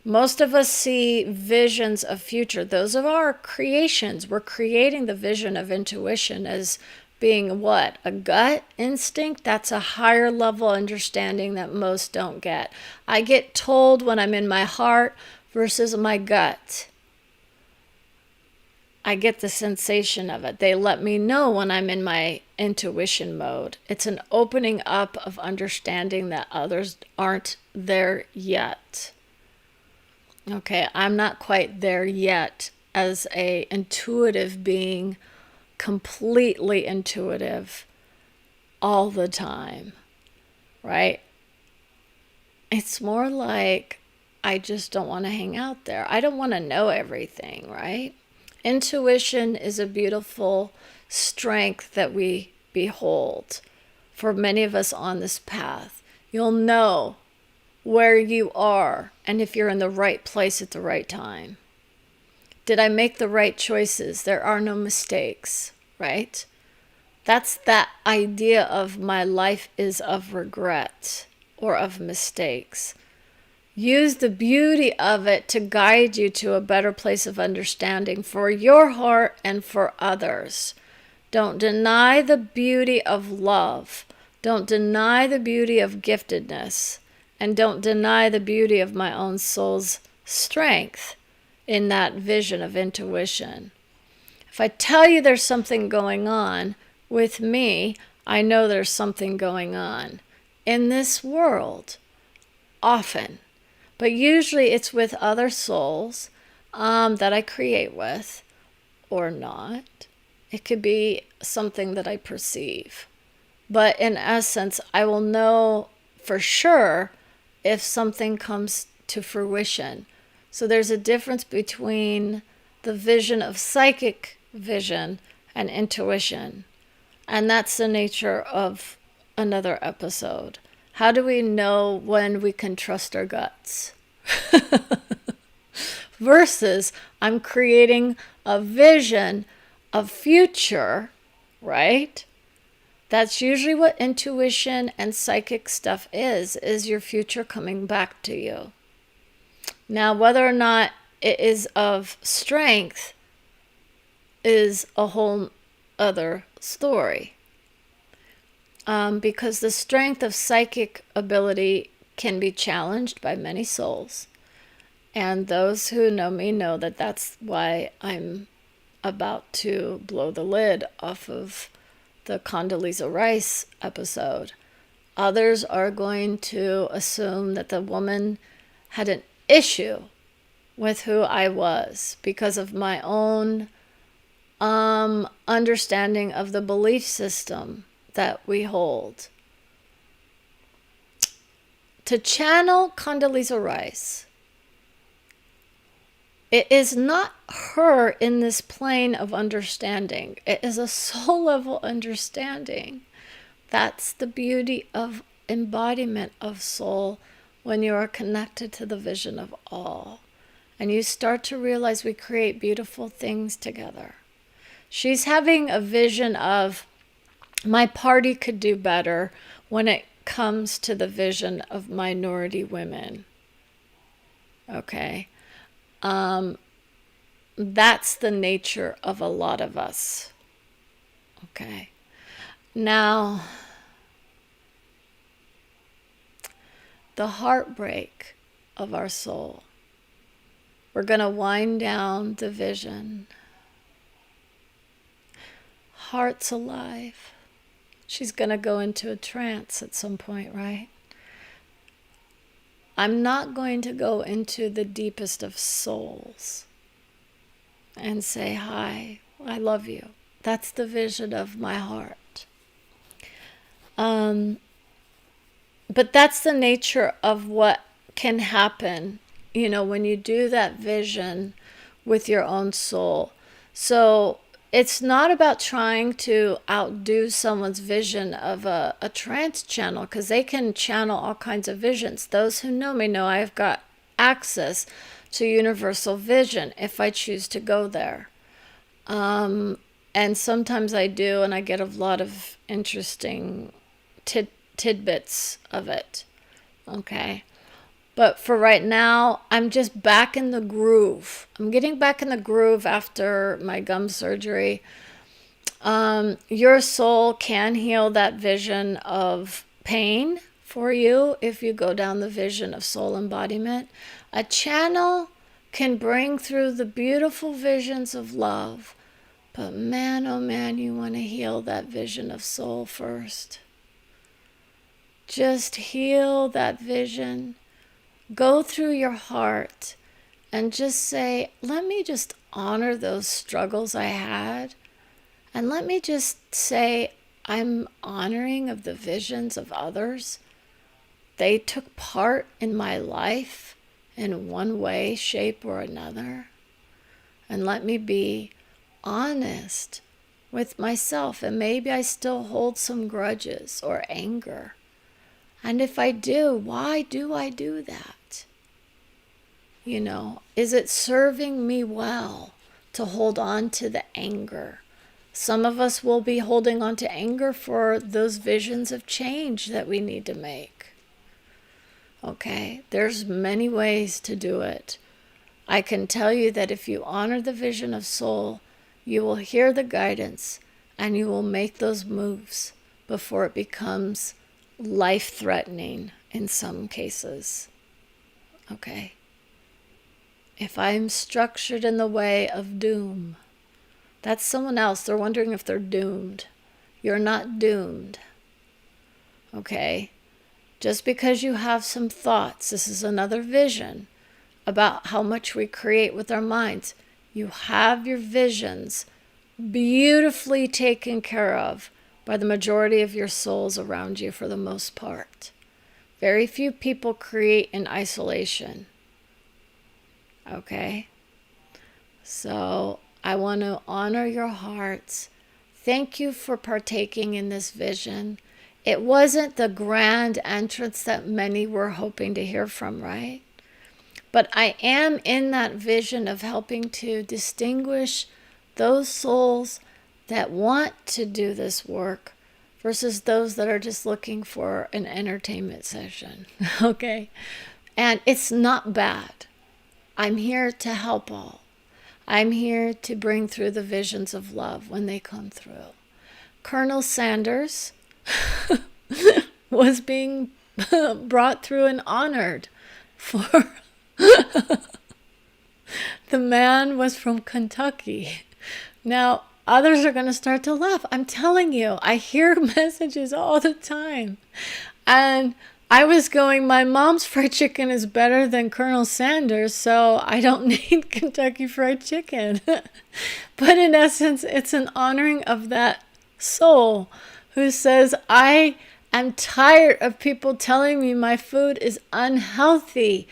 Most of us see visions of future. Those are our creations. We're creating the vision of intuition as being what? A gut instinct? That's a higher level understanding that most don't get. I get told when I'm in my heart versus my gut. I get the sensation of it. They let me know when I'm in my intuition mode. It's an opening up of understanding that others aren't there yet. Okay, I'm not quite there yet as a intuitive being, completely intuitive all the time, right? It's more like I just don't want to hang out there. I don't want to know everything, right? Intuition is a beautiful strength that we behold for many of us on this path. You'll know where you are and if you're in the right place at the right time. Did I make the right choices? There are no mistakes, right? That's that idea of my life is of regret or of mistakes. Use the beauty of it to guide you to a better place of understanding for your heart and for others. Don't deny the beauty of love. Don't deny the beauty of giftedness. And don't deny the beauty of my own soul's strength in that vision of intuition. If I tell you there's something going on with me, I know there's something going on in this world, often. But usually it's with other souls that I create with or not. It could be something that I perceive. But in essence, I will know for sure if something comes to fruition. So there's a difference between the vision of psychic vision and intuition. And that's the nature of another episode. How do we know when we can trust our guts? Versus I'm creating a vision of future, right? That's usually what intuition and psychic stuff is your future coming back to you. Now, whether or not it is of strength is a whole other story. Because the strength of psychic ability can be challenged by many souls. And those who know me know that that's why I'm about to blow the lid off of the Condoleezza Rice episode. Others are going to assume that the woman had an issue with who I was because of my own understanding of the belief system that we hold. to channel Condoleezza Rice, it is not her in this plane of understanding. It is a soul level understanding. That's the beauty of embodiment of soul when you are connected to the vision of all. And you start to realize we create beautiful things together. She's having a vision of, my party could do better when it comes to the vision of minority women. Okay. That's the nature of a lot of us. Okay. Now, the heartbreak of our soul. We're going to wind down the vision. Heart's alive. She's going to go into a trance at some point, right? I'm not going to go into the deepest of souls and say, hi, I love you. That's the vision of my heart. But that's the nature of what can happen, when you do that vision with your own soul. So it's not about trying to outdo someone's vision of a trance channel, because they can channel all kinds of visions. Those who know me know I've got access to universal vision if I choose to go there. And sometimes I do, and I get a lot of interesting tidbits of it. Okay. But for right now, I'm just back in the groove. I'm getting back in the groove after my gum surgery. Your soul can heal that vision of pain for you if you go down the vision of soul embodiment. A channel can bring through the beautiful visions of love. But man, oh man, you want to heal that vision of soul first. Just heal that vision. Go through your heart and just say, let me just honor those struggles I had. And let me just say, I'm honoring of the visions of others. They took part in my life in one way, shape, or another. And let me be honest with myself. And maybe I still hold some grudges or anger. And if I do, why do I do that? Is it serving me well to hold on to the anger? Some of us will be holding on to anger for those visions of change that we need to make. Okay, there's many ways to do it. I can tell you that if you honor the vision of soul, you will hear the guidance and you will make those moves before it becomes life-threatening in some cases. Okay. If I'm structured in the way of doom, that's someone else. They're wondering if they're doomed. You're not doomed. Okay? Just because you have some thoughts, this is another vision about how much we create with our minds. You have your visions beautifully taken care of by the majority of your souls around you for the most part. Very few people create in isolation. Okay? So I want to honor your hearts. Thank you for partaking in this vision. It wasn't the grand entrance that many were hoping to hear from, right? But I am in that vision of helping to distinguish those souls that want to do this work versus those that are just looking for an entertainment session. Okay? And it's not bad. I'm here to help all. I'm here to bring through the visions of love when they come through. Colonel Sanders was being brought through and honored for the man was from Kentucky. Now, others are going to start to laugh. I'm telling you, I hear messages all the time. And I was going, my mom's fried chicken is better than Colonel Sanders, so I don't need Kentucky Fried Chicken. But in essence, it's an honoring of that soul who says, I I'm tired of people telling me my food is unhealthy.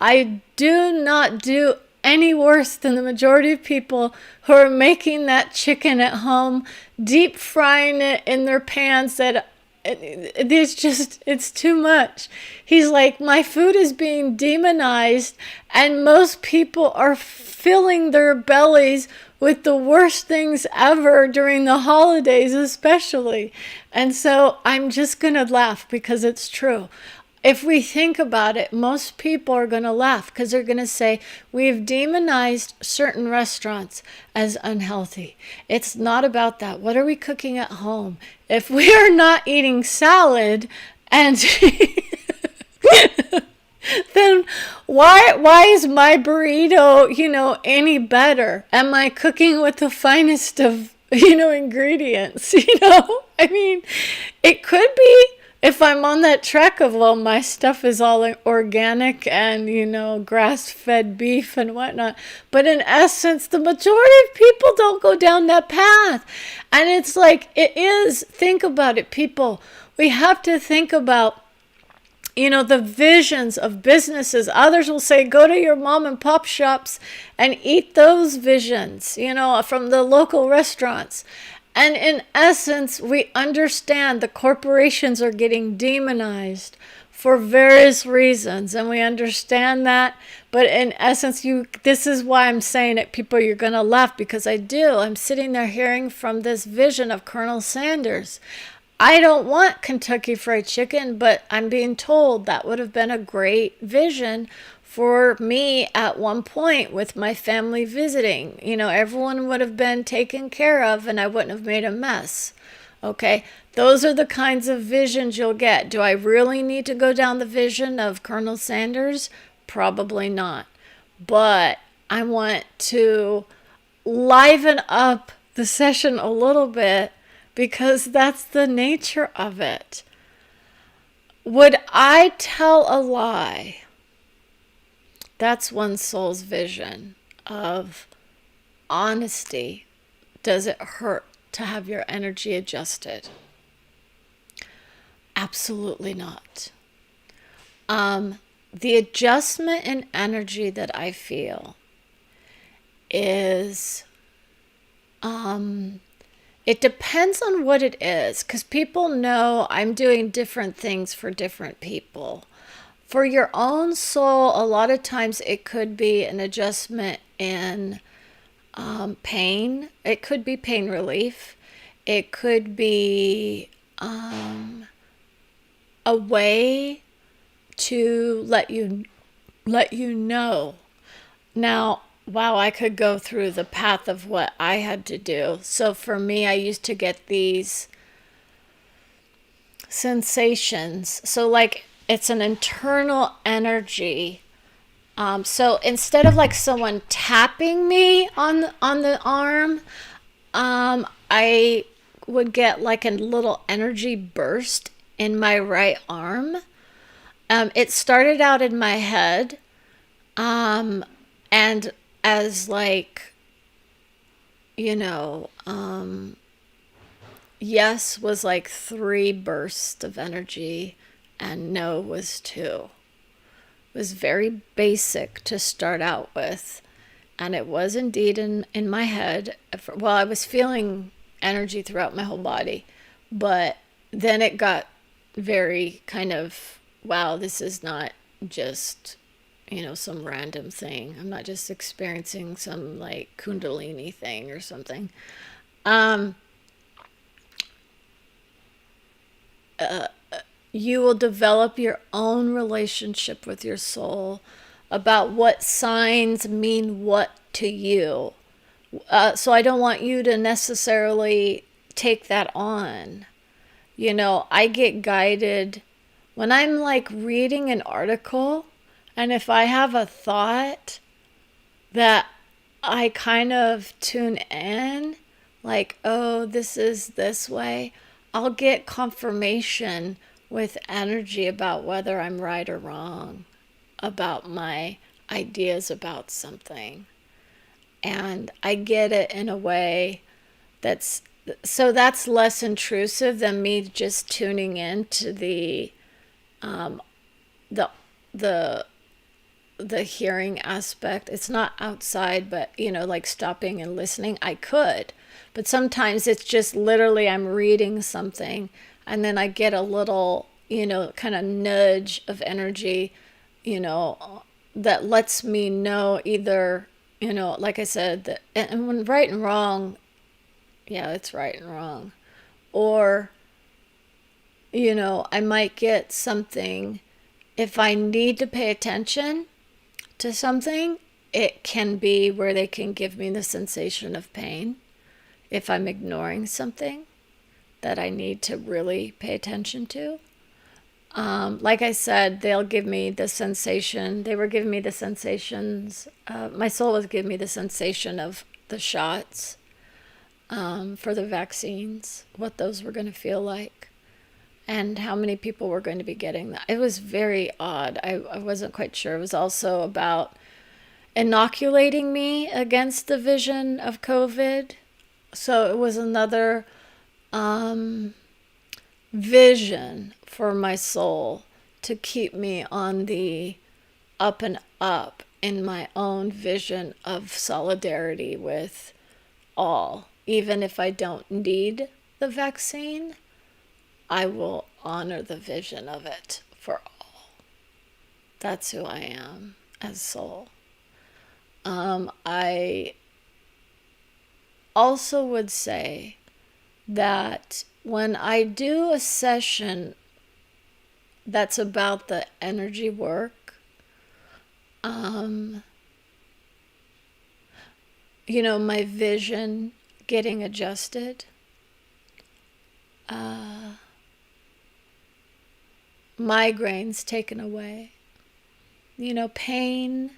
I do not do any worse than the majority of people who are making that chicken at home, deep frying it in their pans that it's too much. He's like, my food is being demonized, and most people are filling their bellies with the worst things ever during the holidays, especially. And so I'm just going to laugh because it's true. If we think about it, most people are going to laugh because they're going to say, we've demonized certain restaurants as unhealthy. It's not about that. What are we cooking at home? If we are not eating salad and then why is my burrito, any better? Am I cooking with the finest of, ingredients? I mean, it could be if I'm on that track of, well, my stuff is all organic and, grass-fed beef and whatnot. But in essence, the majority of people don't go down that path. And it's like, think about it, people. We have to think about the visions of businesses. Others will say, go to your mom and pop shops and eat those visions, from the local restaurants. And in essence, we understand the corporations are getting demonized for various reasons. And we understand that. But in essence, this is why I'm saying it, people, you're going to laugh because I do. I'm sitting there hearing from this vision of Colonel Sanders. I don't want Kentucky Fried Chicken, but I'm being told that would have been a great vision for me at one point with my family visiting. Everyone would have been taken care of and I wouldn't have made a mess. Okay, those are the kinds of visions you'll get. Do I really need to go down the vision of Colonel Sanders? Probably not. But I want to liven up the session a little bit because that's the nature of it. Would I tell a lie? That's one soul's vision of honesty. Does it hurt to have your energy adjusted? Absolutely not. The adjustment in energy that I feel is, it depends on what it is, because people know I'm doing different things for different people. For your own soul, a lot of times it could be an adjustment in pain. It could be pain relief. It could be a way to let you know. Now, wow, I could go through the path of what I had to do. So for me, I used to get these sensations. So like it's an internal energy. So instead of like someone tapping me on the arm, I would get like a little energy burst in my right arm. It started out in my head, and as like, yes was like 3 bursts of energy and no was 2. It was very basic to start out with. And it was indeed in my head. Well, I was feeling energy throughout my whole body. But then it got very kind of, wow, this is not just, some random thing. I'm not just experiencing some like Kundalini thing or something. You will develop your own relationship with your soul about what signs mean what to you. So I don't want you to necessarily take that on. I get guided when I'm like reading an article, and if I have a thought that I kind of tune in, like, oh, this is this way, I'll get confirmation with energy about whether I'm right or wrong about my ideas about something. And I get it in a way that's So that's less intrusive than me just tuning in to the the the hearing aspect. It's not outside, but like stopping and listening, I could. But sometimes it's just literally I'm reading something and then I get a little, kind of nudge of energy, you know, that lets me know either, like I said, that, and when right and wrong, yeah, it's right and wrong. Or, I might get something if I need to pay attention to something, it can be where they can give me the sensation of pain if I'm ignoring something that I need to really pay attention to. Like I said, they'll give me the sensation. They were giving me the sensations. My soul was giving me the sensation of the shots for the vaccines, what those were going to feel like, and how many people were going to be getting that. It was very odd. I wasn't quite sure. It was also about inoculating me against the vision of COVID. So it was another vision for my soul to keep me on the up and up in my own vision of solidarity with all. Even if I don't need the vaccine, I will honor the vision of it for all. That's who I am as soul. I also would say that when I do a session that's about the energy work, my vision getting adjusted, migraines taken away, pain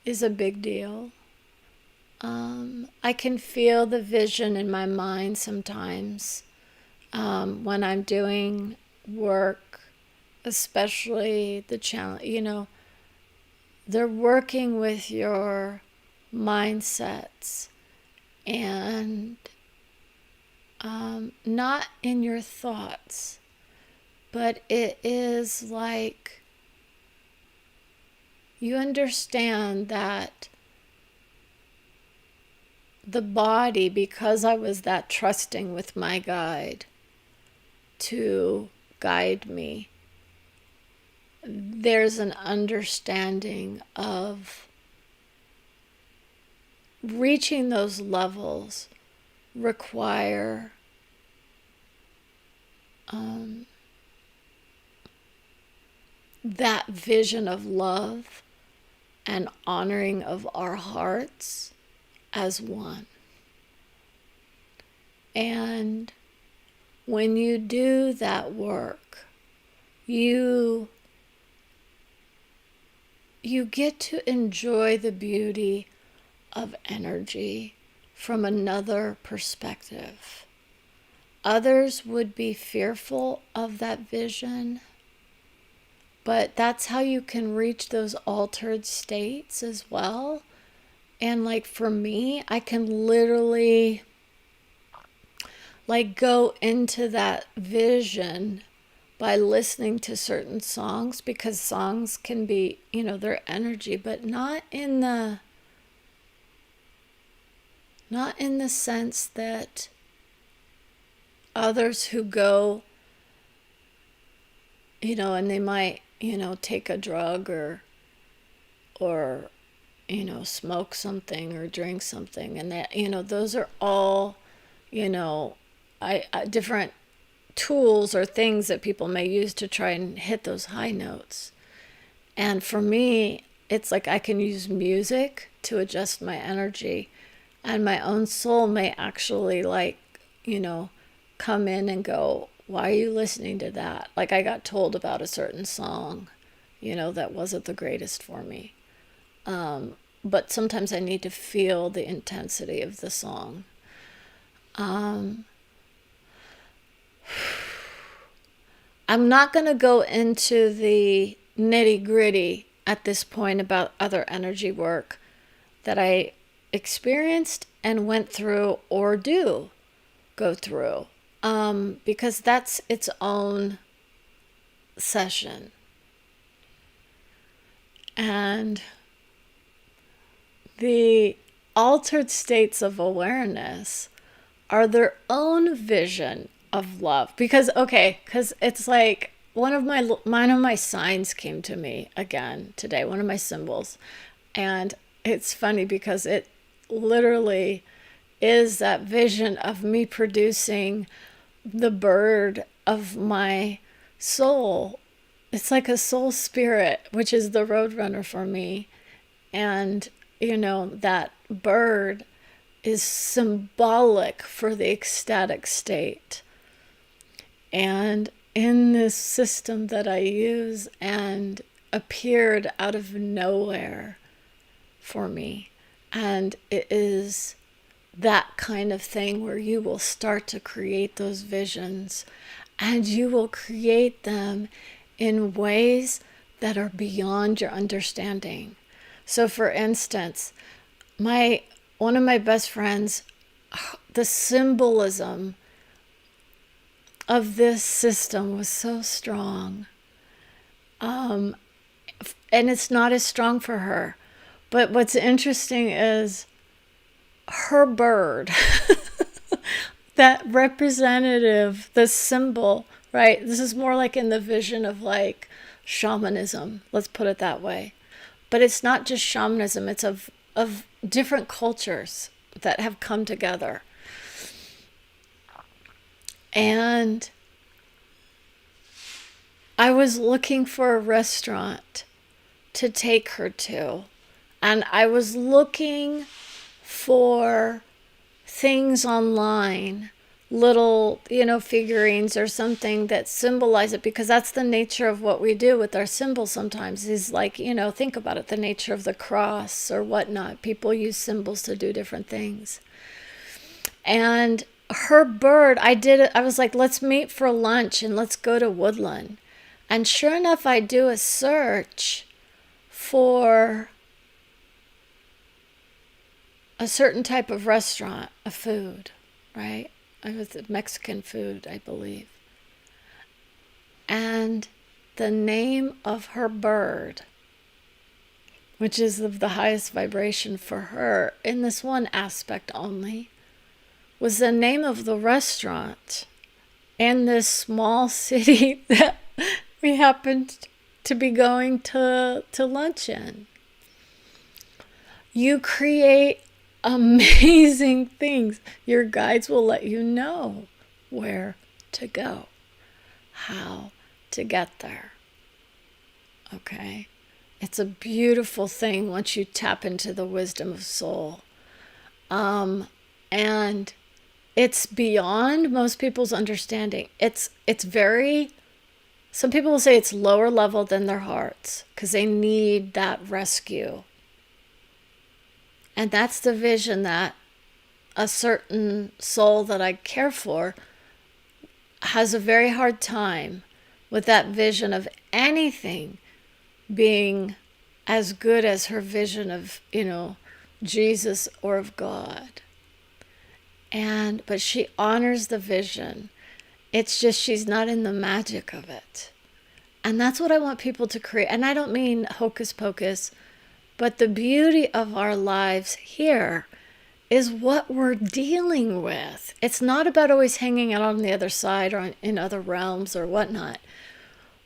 is a big deal. I can feel the vision in my mind sometimes when I'm doing work, especially the challenge. They're working with your mindsets and not in your thoughts, but it is like you understand that the body, because I was that trusting with my guide to guide me, there's an understanding of reaching those levels require that vision of love and honoring of our hearts as one. And when you do that work, you get to enjoy the beauty of energy from another perspective. Others would be fearful of that vision, but that's how you can reach those altered states as well. And like for me, I can literally like go into that vision by listening to certain songs, because songs can be, their energy, but not in the sense that others who go, and they might, take a drug or smoke something or drink something, and that, those are all, different tools or things that people may use to try and hit those high notes. And for me, it's like I can use music to adjust my energy, and my own soul may actually come in and go, why are you listening to that? Like I got told about a certain song, that wasn't the greatest for me. But sometimes I need to feel the intensity of the song. I'm not going to go into the nitty gritty at this point about other energy work that I experienced and went through or do go through, because that's its own session. And the altered states of awareness are their own vision of love. Because it's like one of my signs came to me again today, one of my symbols. And it's funny because it literally is that vision of me producing the bird of my soul. It's like a soul spirit, which is the roadrunner for me. And, that bird is symbolic for the ecstatic state. And in this system that I use and appeared out of nowhere for me. And it is that kind of thing where you will start to create those visions, and you will create them in ways that are beyond your understanding. So for instance, one of my best friends, the symbolism of this system was so strong. And it's not as strong for her. But what's interesting is her bird, that representative, the symbol, right? This is more like in the vision of like shamanism, let's put it that way. But it's not just shamanism, it's of different cultures that have come together. And I was looking for a restaurant to take her to. And I was looking for things online, little, figurines or something that symbolize it, because that's the nature of what we do with our symbols sometimes, is like, think about it, the nature of the cross or whatnot. People use symbols to do different things. And her bird, I was like, let's meet for lunch and let's go to Woodland. And sure enough, I do a search for a certain type of restaurant, a food, right? It was Mexican food, I believe. And the name of her bird, which is of the highest vibration for her, in this one aspect only, was the name of the restaurant in this small city that we happened to be going to lunch in. You create amazing things. Your guides will let you know where to go, how to get there. Okay? It's a beautiful thing once you tap into the wisdom of soul. And it's beyond most people's understanding. It's very, some people will say it's lower level than their hearts because they need that rescue. And that's the vision that a certain soul that I care for has a very hard time with, that vision of anything being as good as her vision of, Jesus or of God. But she honors the vision. It's just she's not in the magic of it. And that's what I want people to create. And I don't mean hocus pocus, but the beauty of our lives here is what we're dealing with. It's not about always hanging out on the other side or in other realms or whatnot,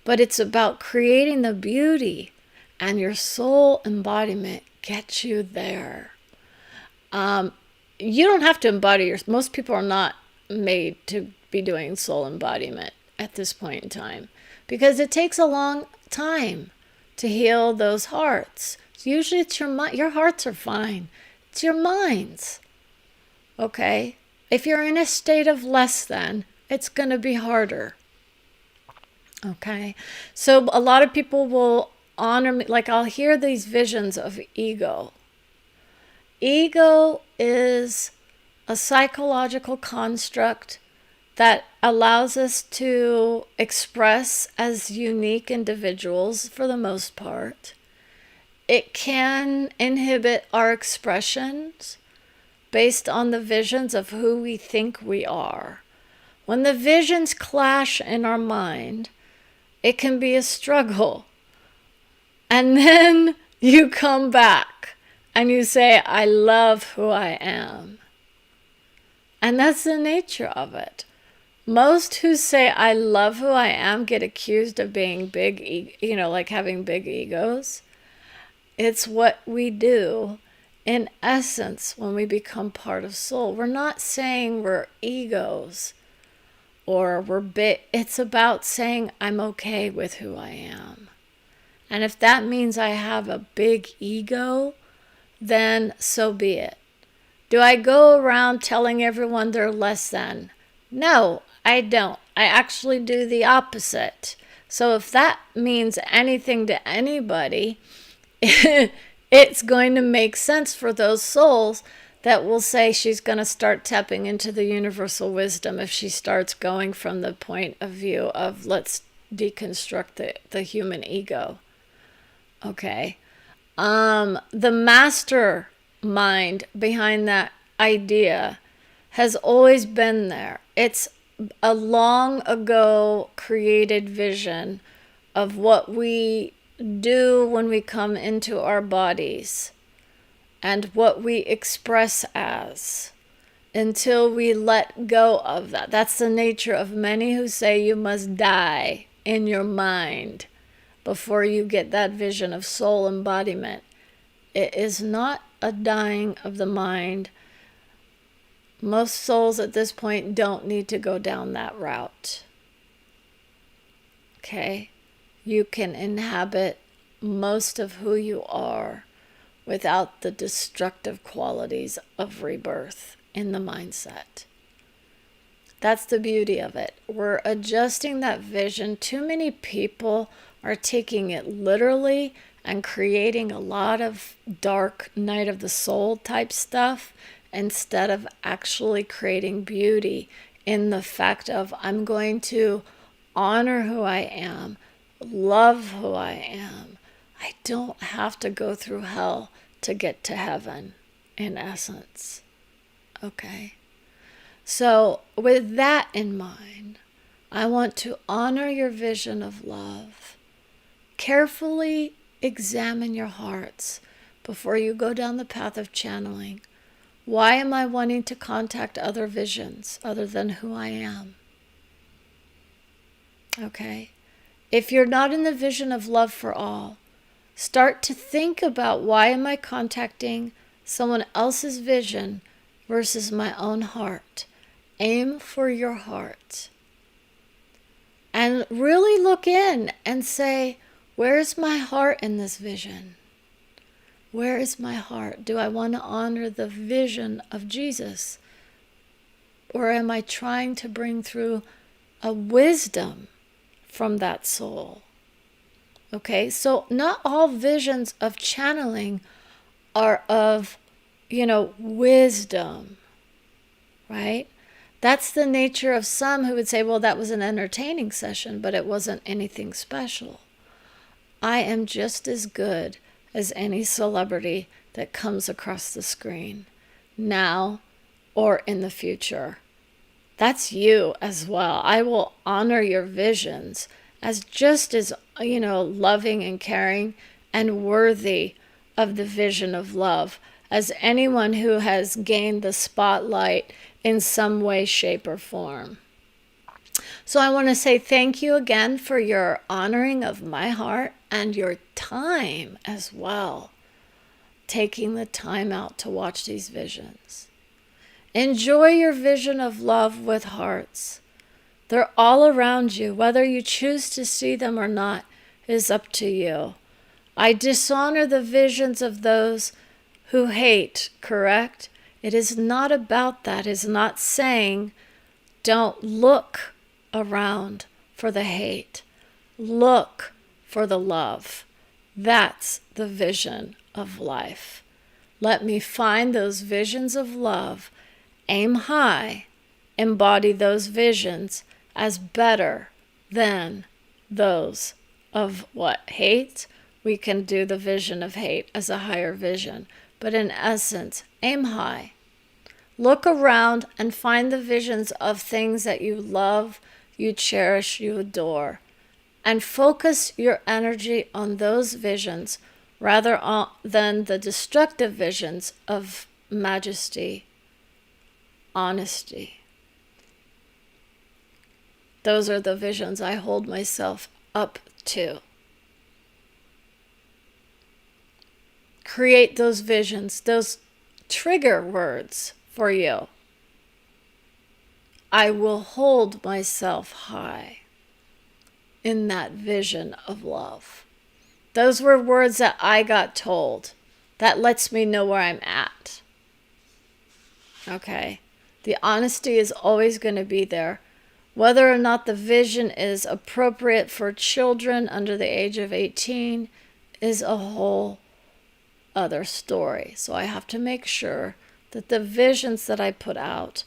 but it's about creating the beauty, and your soul embodiment gets you there. You don't have to embody most people are not made to be doing soul embodiment at this point in time, because it takes a long time to heal those hearts. Usually it's your mind. Your hearts are fine. It's your minds. Okay? If you're in a state of less than, it's going to be harder. Okay? So a lot of people will honor me. Like, I'll hear these visions of ego. Ego is a psychological construct that allows us to express as unique individuals for the most part. it can inhibit our expressions based on the visions of who we think we are. When the visions clash in our mind, it can be a struggle. And then you come back and you say, I love who I am. And that's the nature of it. Most who say, I love who I am, get accused of being big, like having big egos. It's what we do in essence when we become part of soul. We're not saying we're egos or we're big. It's about saying, I'm okay with who I am. And if that means I have a big ego, then so be it. Do I go around telling everyone they're less than? No, I don't. I actually do the opposite. So if that means anything to anybody, it's going to make sense for those souls that will say she's going to start tapping into the universal wisdom if she starts going from the point of view of let's deconstruct the human ego. Okay. The mastermind behind that idea has always been there. It's a long ago created vision of what we do when we come into our bodies and what we express as until we let go of that. That's the nature of many who say you must die in your mind before you get that vision of soul embodiment. It is not a dying of the mind. Most souls at this point don't need to go down that route. Okay? You can inhabit most of who you are without the destructive qualities of rebirth in the mindset. That's the beauty of it. We're adjusting that vision. Too many people are taking it literally and creating a lot of dark night of the soul type stuff instead of actually creating beauty in the fact of I'm going to honor who I am, love who I am. I don't have to go through hell to get to heaven, in essence. Okay? So with that in mind, I want to honor your vision of love. Carefully examine your hearts before you go down the path of channeling. Why am I wanting to contact other visions other than who I am? Okay? If you're not in the vision of love for all, start to think about why am I contacting someone else's vision versus my own heart. Aim for your heart. And really look in and say, where is my heart in this vision? Where is my heart? Do I want to honor the vision of Jesus? Or am I trying to bring through a wisdom from that soul? Okay, so not all visions of channeling are of, wisdom, right? That's the nature of some who would say, well, that was an entertaining session, but it wasn't anything special. I am just as good as any celebrity that comes across the screen, now or in the future. That's you as well. I will honor your visions as just as, loving and caring and worthy of the vision of love as anyone who has gained the spotlight in some way, shape, or form. So I want to say thank you again for your honoring of my heart and your time as well, taking the time out to watch these visions. Enjoy your vision of love with hearts. They're all around you. Whether you choose to see them or not is up to you. I dishonor the visions of those who hate, correct? It is not about that. It is not saying don't look around for the hate. Look for the love. That's the vision of life. Let me find those visions of love, aim high, embody those visions as better than those of what? Hate? we can do the vision of hate as a higher vision. But in essence, aim high. Look around and find the visions of things that you love, you cherish, you adore. And focus your energy on those visions rather than the destructive visions of majesty, honesty. Those are the visions I hold myself up to. Create those visions, those trigger words for you. I will hold myself high in that vision of love. Those were words that I got told. That lets me know where I'm at. Okay? The honesty is always going to be there. Whether or not the vision is appropriate for children under the age of 18 is a whole other story. So I have to make sure that the visions that I put out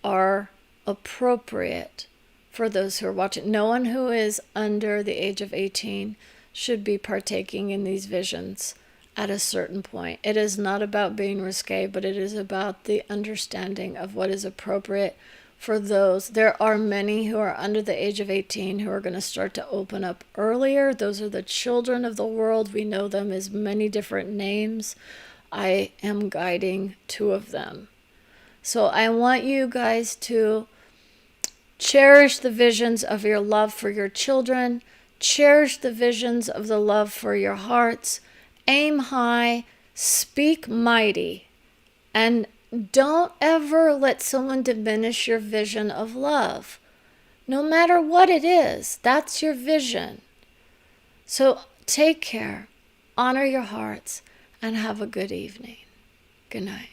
are appropriate for those who are watching. No one who is under the age of 18 should be partaking in these visions at a certain point. It is not about being risque, but it is about the understanding of what is appropriate for those. There are many who are under the age of 18 who are going to start to open up earlier. Those are the children of the world. We know them as many different names. I am guiding 2 of them. So I want you guys to cherish the visions of your love for your children. Cherish the visions of the love for your hearts. Aim high. Speak mighty. And don't ever let someone diminish your vision of love. No matter what it is, that's your vision. So take care. Honor your hearts. And have a good evening. Good night.